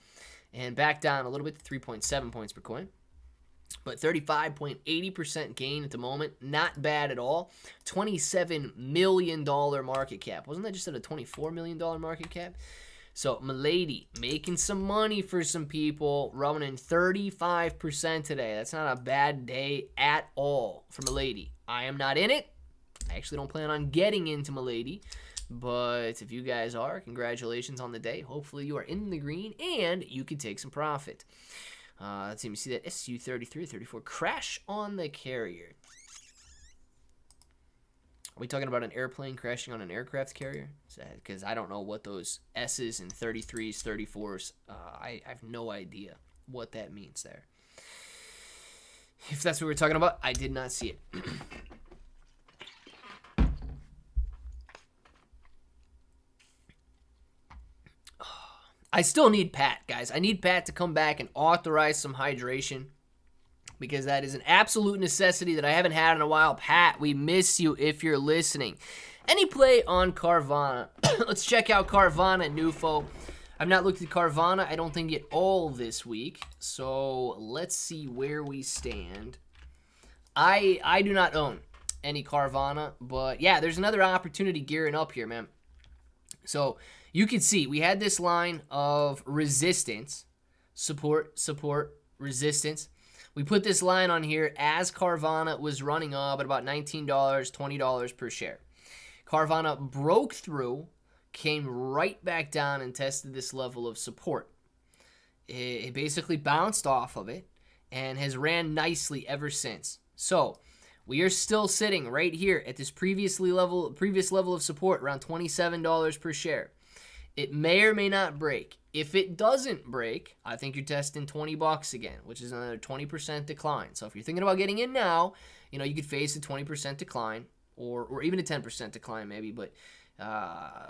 And back down a little bit to 3.7 points per coin. But 35.80% gain at the moment. Not bad at all. $27 million market cap. Wasn't that just at a $24 million market cap? So, Milady, making some money for some people, running 35% today. That's not a bad day at all for Milady. I am not in it. I actually don't plan on getting into Milady. But if you guys are, congratulations on the day. Hopefully you are in the green and you can take some profit. Let's see, we see that SU-33, 34 crash on the carrier. Are we talking about an airplane crashing on an aircraft carrier? Because I don't know what those S's and 33s, 34s, I have no idea what that means there. If that's what we're talking about, I did not see it. I still need Pat, guys. I need Pat to come back and authorize some hydration, because that is an absolute necessity that I haven't had in a while. Pat, we miss you if you're listening. Any play on Carvana? Let's check out Carvana and Nufo. I've not looked at Carvana, I don't think, at all this week. So let's see where we stand. I do not own any Carvana, but yeah, there's another opportunity gearing up here, man. So you can see we had this line of resistance, support, resistance. We put this line on here as Carvana was running up at about $19, $20 per share. Carvana broke through, came right back down and tested this level of support. It basically bounced off of it and has ran nicely ever since. So we are still sitting right here at this previous level of support, around $27 per share. It may or may not break. If it doesn't break, I think you're testing $20 again, which is another 20% decline. So if you're thinking about getting in now, you could face a 20% decline or even a 10% decline maybe. But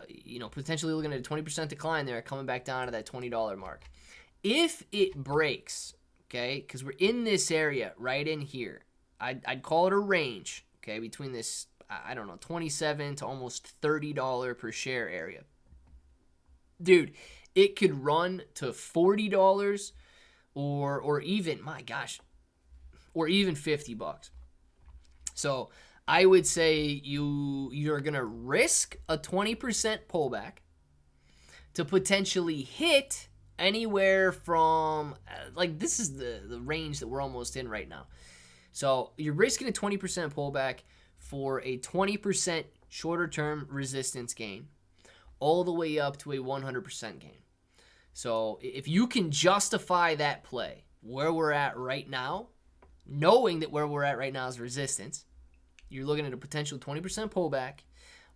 You know, potentially looking at a 20% decline there, coming back down to that $20 mark. If it breaks, okay, because we're in this area right in here, I'd call it a range, okay, between this, I don't know, $27 to almost $30 per share area. Dude, it could run to $40 or even, my gosh, or even $50. So I would say you're going to risk a 20% pullback to potentially hit anywhere from, like, this is the range that we're almost in right now. So you're risking a 20% pullback for a 20% shorter term resistance gain all the way up to a 100% gain. So if you can justify that play where we're at right now, knowing that where we're at right now is resistance, you're looking at a potential 20% pullback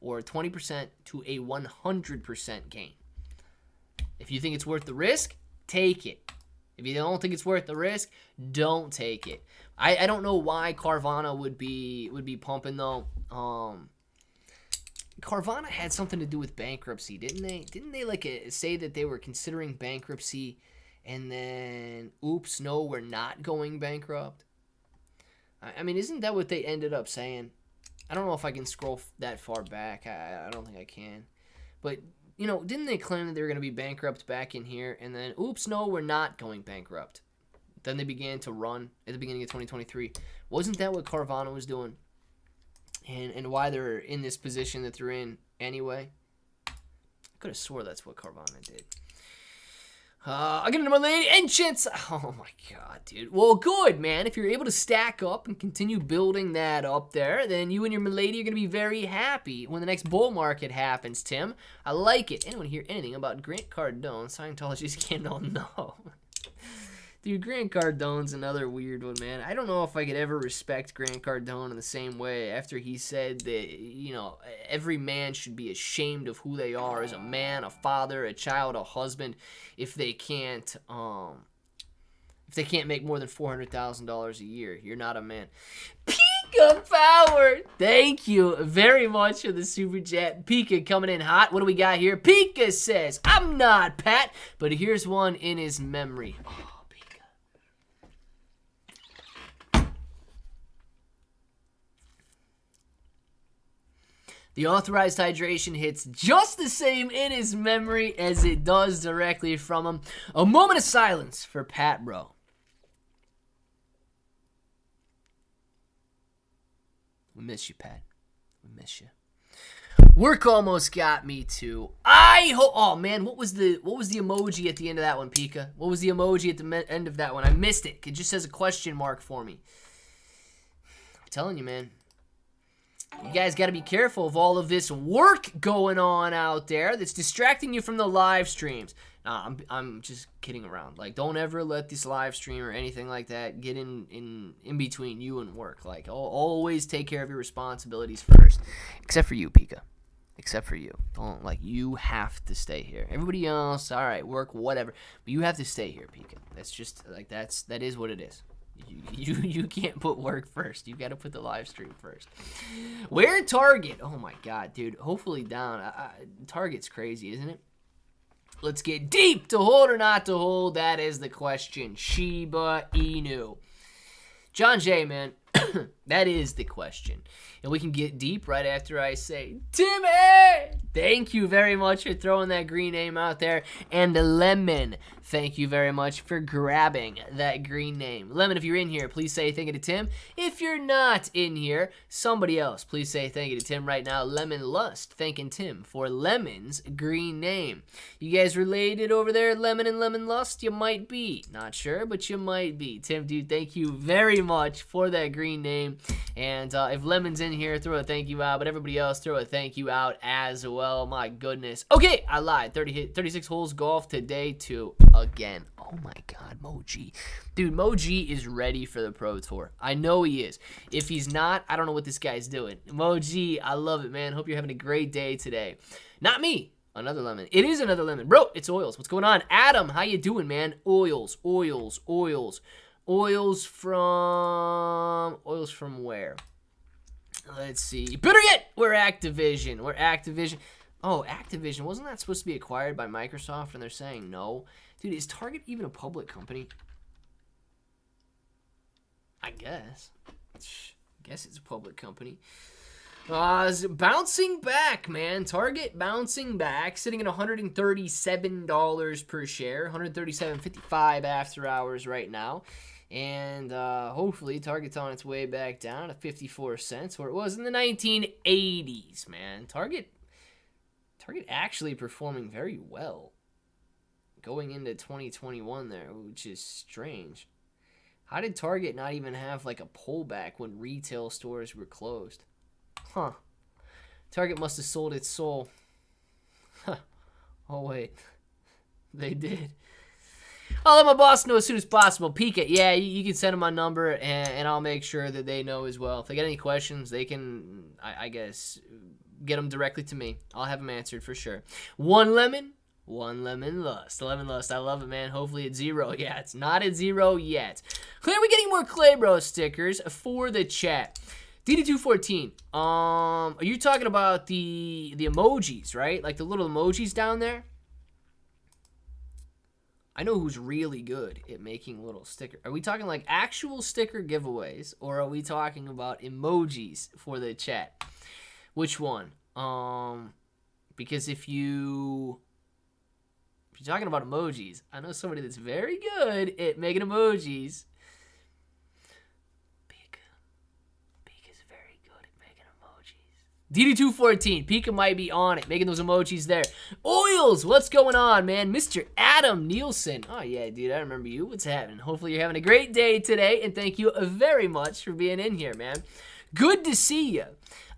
or 20% to a 100% gain. If you think it's worth the risk, take it. If you don't think it's worth the risk, don't take it. I don't know why Carvana would be pumping though. Carvana had something to do with bankruptcy, didn't they? Didn't they like say that they were considering bankruptcy, and then oops, no, we're not going bankrupt? I mean, isn't that what they ended up saying? I don't know if I can scroll that far back. I don't think I can. But, you know, didn't they claim that they were going to be bankrupt back in here, and then oops, no, we're not going bankrupt? Then they began to run at the beginning of 2023. Wasn't that what Carvana was doing? And why they're in this position that they're in anyway? I could have swore that's what Carvana did. I get another lady enchants. Oh my god, dude. Well, good, man. If you're able to stack up and continue building that up there, then you and your milady are going to be very happy when the next bull market happens, Tim. I like it. Anyone hear anything about Grant Cardone, Scientology scandal? No. Dude, Grant Cardone's another weird one, man. I don't know if I could ever respect Grant Cardone in the same way after he said that, you know, every man should be ashamed of who they are as a man, a father, a child, a husband, if they can't make more than $400,000 a year. You're not a man. Pika Power! Thank you very much for the super chat. Pika coming in hot. What do we got here? Pika says, I'm not Pat, but here's one in his memory. The authorized hydration hits just the same in his memory as it does directly from him. A moment of silence for Pat Bro. We miss you, Pat. We miss you. Work almost got me too. Oh man, what was the emoji at the end of that one, Pika? What was the emoji at the end of that one? I missed it. It just says a question mark for me. I'm telling you, man. You guys got to be careful of all of this work going on out there that's distracting you from the live streams. Nah, I'm just kidding around. Like, don't ever let this live stream or anything like that get in between you and work. Like, always take care of your responsibilities first. Except for you, Pika. Except for you. Don't, like, you have to stay here. Everybody else, all right, work, whatever. But you have to stay here, Pika. That's just, like, that is what it is. You can't put work first. You got to put the live stream first. Where Target? Oh my god, dude. Hopefully down. Target's crazy, isn't it? Let's get deep. To hold or not to hold? That is the question. Shiba Inu. John Jay, man. That is the question. And we can get deep right after I say, Timmy! Thank you very much for throwing that green name out there. And Lemon, thank you very much for grabbing that green name. Lemon, if you're in here, please say thank you to Tim. If you're not in here, somebody else, please say thank you to Tim right now. Lemon Lust, thanking Tim for Lemon's green name. You guys related over there, Lemon and Lemon Lust? You might be. Not sure, but you might be. Tim, dude, thank you very much for that green name. And if Lemon's in here, throw a thank you out, but everybody else, throw a thank you out as well. My goodness. Okay, I lied. 36 holes golf today too. Again. Oh my god, Moji. Dude, Moji is ready for the Pro Tour. I know he is. If he's not, I don't know what this guy's doing. Moji, I love it, man. Hope you're having a great day today. Not me. Another lemon. It is another lemon. Bro, it's Oils. What's going on? Adam, how you doing, man? Oils. Oils from where? Let's see. Better yet, we're Activision. Oh, Activision. Wasn't that supposed to be acquired by Microsoft? And they're saying no. Dude, is Target even a public company? I guess. I guess it's a public company. Bouncing back, man. Target bouncing back, sitting at $137 per share, $137.55 after hours right now. And hopefully Target's on its way back down to 54 cents, where it was in the 1980s, man. Target actually performing very well going into 2021 there, which is strange. How did Target not even have like a pullback when retail stores were closed? Huh. Target must have sold its soul. Huh. Oh, wait. They did. I'll let my boss know as soon as possible. Peek it. Yeah, you can send them my number, and I'll make sure that they know as well. If they get any questions, they can, I guess, get them directly to me. I'll have them answered for sure. One lemon lust. Lemon lust. I love it, man. Hopefully it's 0. Yeah, it's not at 0 yet. Are we getting more Claybro stickers for the chat? DD214. Are you talking about the emojis, right? Like the little emojis down there? I know who's really good at making little stickers. Are we talking like actual sticker giveaways, or are we talking about emojis for the chat? Which one? Because if you're talking about emojis, I know somebody that's very good at making emojis. Pika's very good at making emojis. DD214, Pika might be on it, making those emojis there. Oils, what's going on, man? Mr. Adam Nielsen. Oh, yeah, dude, I remember you. What's happening? Hopefully you're having a great day today, and thank you very much for being in here, man. Good to see you.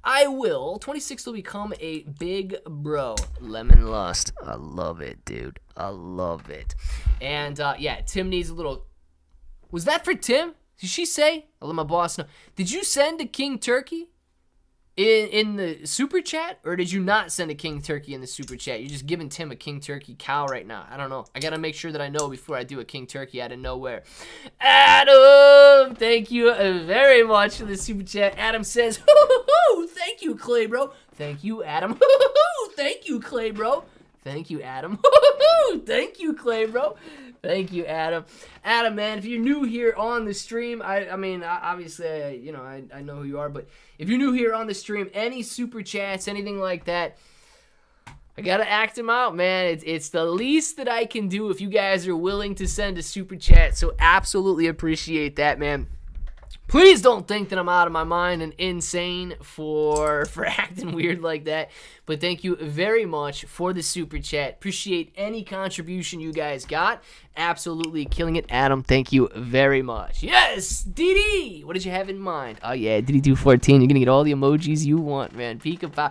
I will. 26 will become a big bro. Lemon lust. I love it, dude. I love it. And, yeah, Tim needs a little... Was that for Tim? Did she say? I'll let my boss know. Did you send a King Turkey in the super chat? Or did you not send a King Turkey in the super chat? You're just giving Tim a King Turkey cow right now. I don't know. I got to make sure that I know before I do a King Turkey out of nowhere. Adam! Thank you very much for the super chat. Adam says, hoo-hoo-hoo! Thank you, Clay bro. Thank you, Adam. Hoo-hoo-hoo! Thank you, Clay bro. Thank you, Adam. Hoo-hoo-hoo! Thank you, Clay bro. Thank you, Adam. Adam, man, if you're new here on the stream, I mean, obviously, I know who you are, but if you're new here on the stream, any super chats, anything like that, I gotta act them out, man. It's the least that I can do if you guys are willing to send a super chat, so absolutely appreciate that, man. Please don't think that I'm out of my mind and insane for acting weird like that. But thank you very much for the super chat. Appreciate any contribution you guys got. Absolutely killing it. Adam, thank you very much. Yes, DD. What did you have in mind? Oh, yeah, DD214. You're going to get all the emojis you want, man. Pika Pow.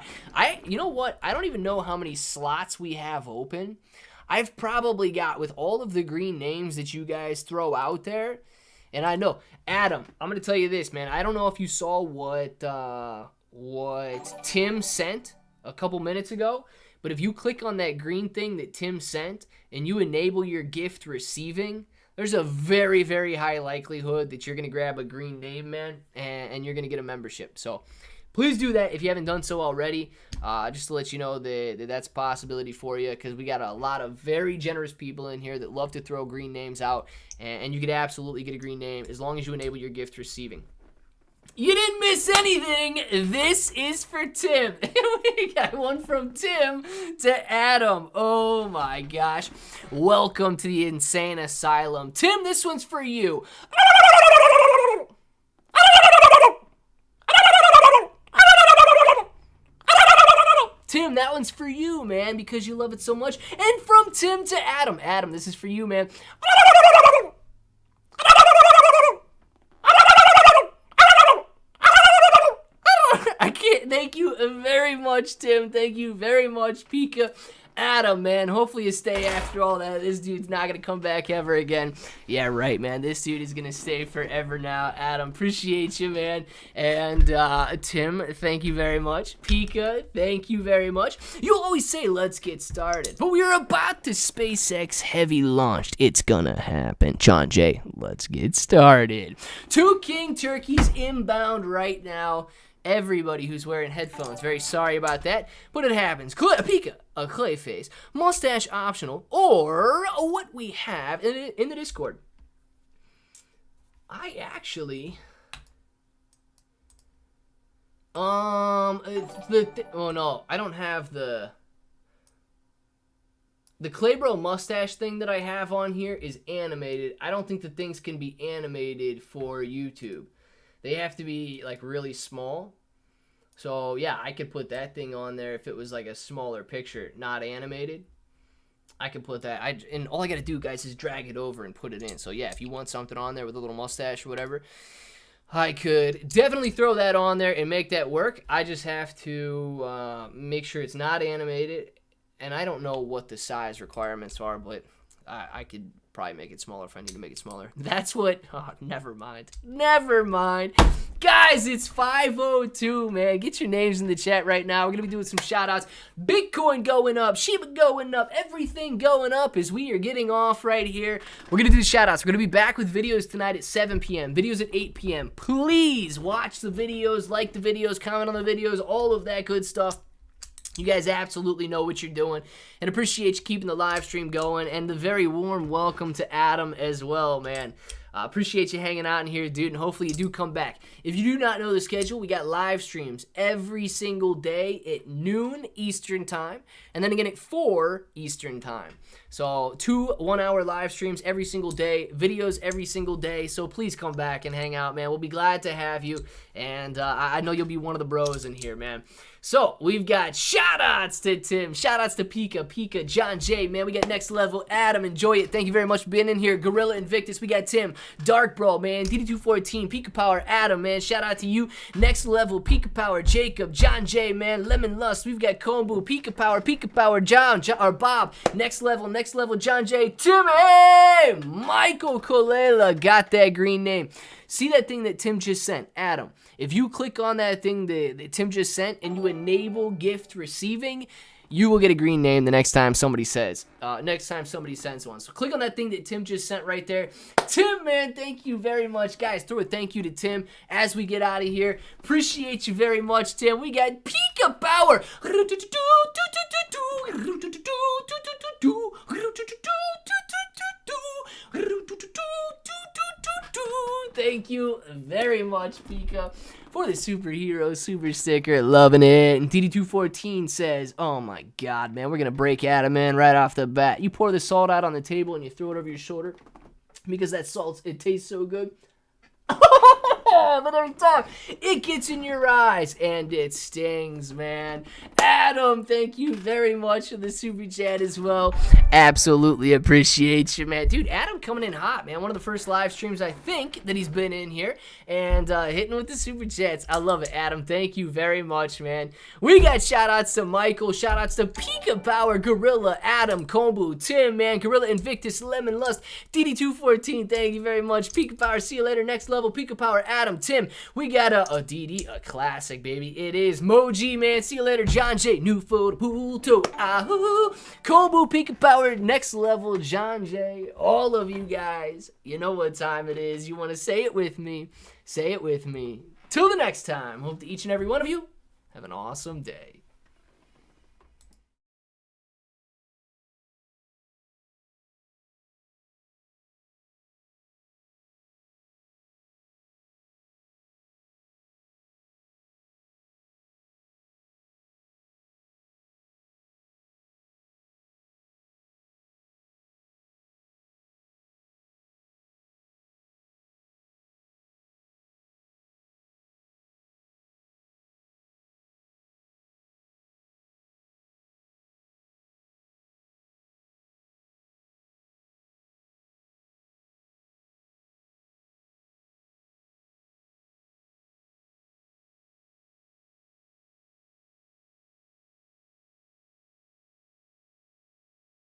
You know what? I don't even know how many slots we have open. I've probably got, with all of the green names that you guys throw out there, and I know, Adam, I'm going to tell you this, man. I don't know if you saw what Tim sent a couple minutes ago, but if you click on that green thing that Tim sent and you enable your gift receiving, there's a very, very high likelihood that you're going to grab a green name, man, and you're going to get a membership. So please do that if you haven't done so already, just to let you know that that's a possibility for you, because we got a lot of very generous people in here that love to throw green names out, and you could absolutely get a green name as long as you enable your gift receiving. You didn't miss anything. This is for Tim. We got one from Tim to Adam. Oh my gosh. Welcome to the insane asylum. Tim, this one's for you. Tim, that one's for you, man, because you love it so much. And from Tim to Adam. Adam, this is for you, man. I can't. Thank you very much, Tim. Thank you very much, Pika. Adam, man, hopefully you stay after all that. This dude's not going to come back ever again. Yeah, right, man. This dude is going to stay forever now. Adam, appreciate you, man. And Tim, thank you very much. Pika, thank you very much. You always say, let's get started. But we're about to SpaceX heavy launched. It's going to happen. John Jay, let's get started. 2 King Turkeys inbound right now. everybody who's wearing headphones. Very sorry about that, but it happens. Pika, a clay face, mustache optional, or what we have in the Discord. I actually... oh no, I don't have the Claybro mustache thing that I have on here is animated. I don't think the things can be animated for YouTube. They have to be like really small. So yeah, I could put that thing on there if it was like a smaller picture, not animated. I could put that. And all I gotta do, guys, is drag it over and put it in. So yeah, if you want something on there with a little mustache or whatever, I could definitely throw that on there and make that work. I just have to make sure it's not animated. And I don't know what the size requirements are, but I could probably make it smaller if I need to make it smaller. That's what... Oh, never mind. Never mind. Guys, it's 5:02, man. Get your names in the chat right now. We're going to be doing some shout-outs. Bitcoin going up. Shiba going up. Everything going up as we are getting off right here. We're going to do the shout-outs. We're going to be back with videos tonight at 7 p.m. Videos at 8 p.m. Please watch the videos, like the videos, comment on the videos, all of that good stuff. You guys absolutely know what you're doing, and appreciate you keeping the live stream going, and the very warm welcome to Adam as well, man. Appreciate you hanging out in here, dude, and hopefully you do come back. If you do not know the schedule, we got live streams every single day at noon Eastern time, and then again at 4 Eastern time. So 2 one-hour live streams every single day, videos every single day, so please come back and hang out, man. We'll be glad to have you, and I know you'll be one of the bros in here, man. So, we've got shout-outs to Tim, shout-outs to Pika, John J, man, we got Next Level, Adam, enjoy it, thank you very much for being in here, Gorilla Invictus, we got Tim, Dark Brawl, man, DD214, Pika Power, Adam, man, shout-out to you, Next Level, Pika Power, Jacob, John J, man, Lemon Lust, we've got Kombu, Pika Power, John, or Bob, Next Level, John J, Timmy, Michael Kolela, got that green name. See that thing that Tim just sent, Adam? If you click on that thing that Tim just sent and you enable gift receiving, you will get a green name the next time somebody sends one. So click on that thing that Tim just sent right there. Tim, man, thank you very much. Guys, throw a thank you to Tim as we get out of here. Appreciate you very much, Tim. We got Pika Power. Thank you very much, Pika, for the superhero super sticker. Loving it. And DD214 says, oh my god, man, we're going to break Adam, man, right off the bat. You pour the salt out on the table and you throw it over your shoulder because that salt, it tastes so good. But every time it gets in your eyes and it stings, man. Adam, thank you very much for the super chat as well. Absolutely appreciate you, man. Dude, Adam coming in hot, man. One of the first live streams I think that he's been in here and hitting with the super chats. I love it, Adam. Thank you very much, man. We got shout outs to Michael, shout outs to Pika Power, Gorilla, Adam, Kombu, Tim, man, Gorilla Invictus, Lemon Lust, DD214. Thank you very much. Pika Power, see you later. Next Level, Pika Power, Adam, Tim. We got a DD, a classic, baby. It is Moji, man. See you later. John J, new photo, pool to ahoo. Kombu, Pika Power, Next Level, John J. All of you guys, you know what time it is. You want to say it with me. Say it with me. Till the next time, hope that each and every one of you have an awesome day.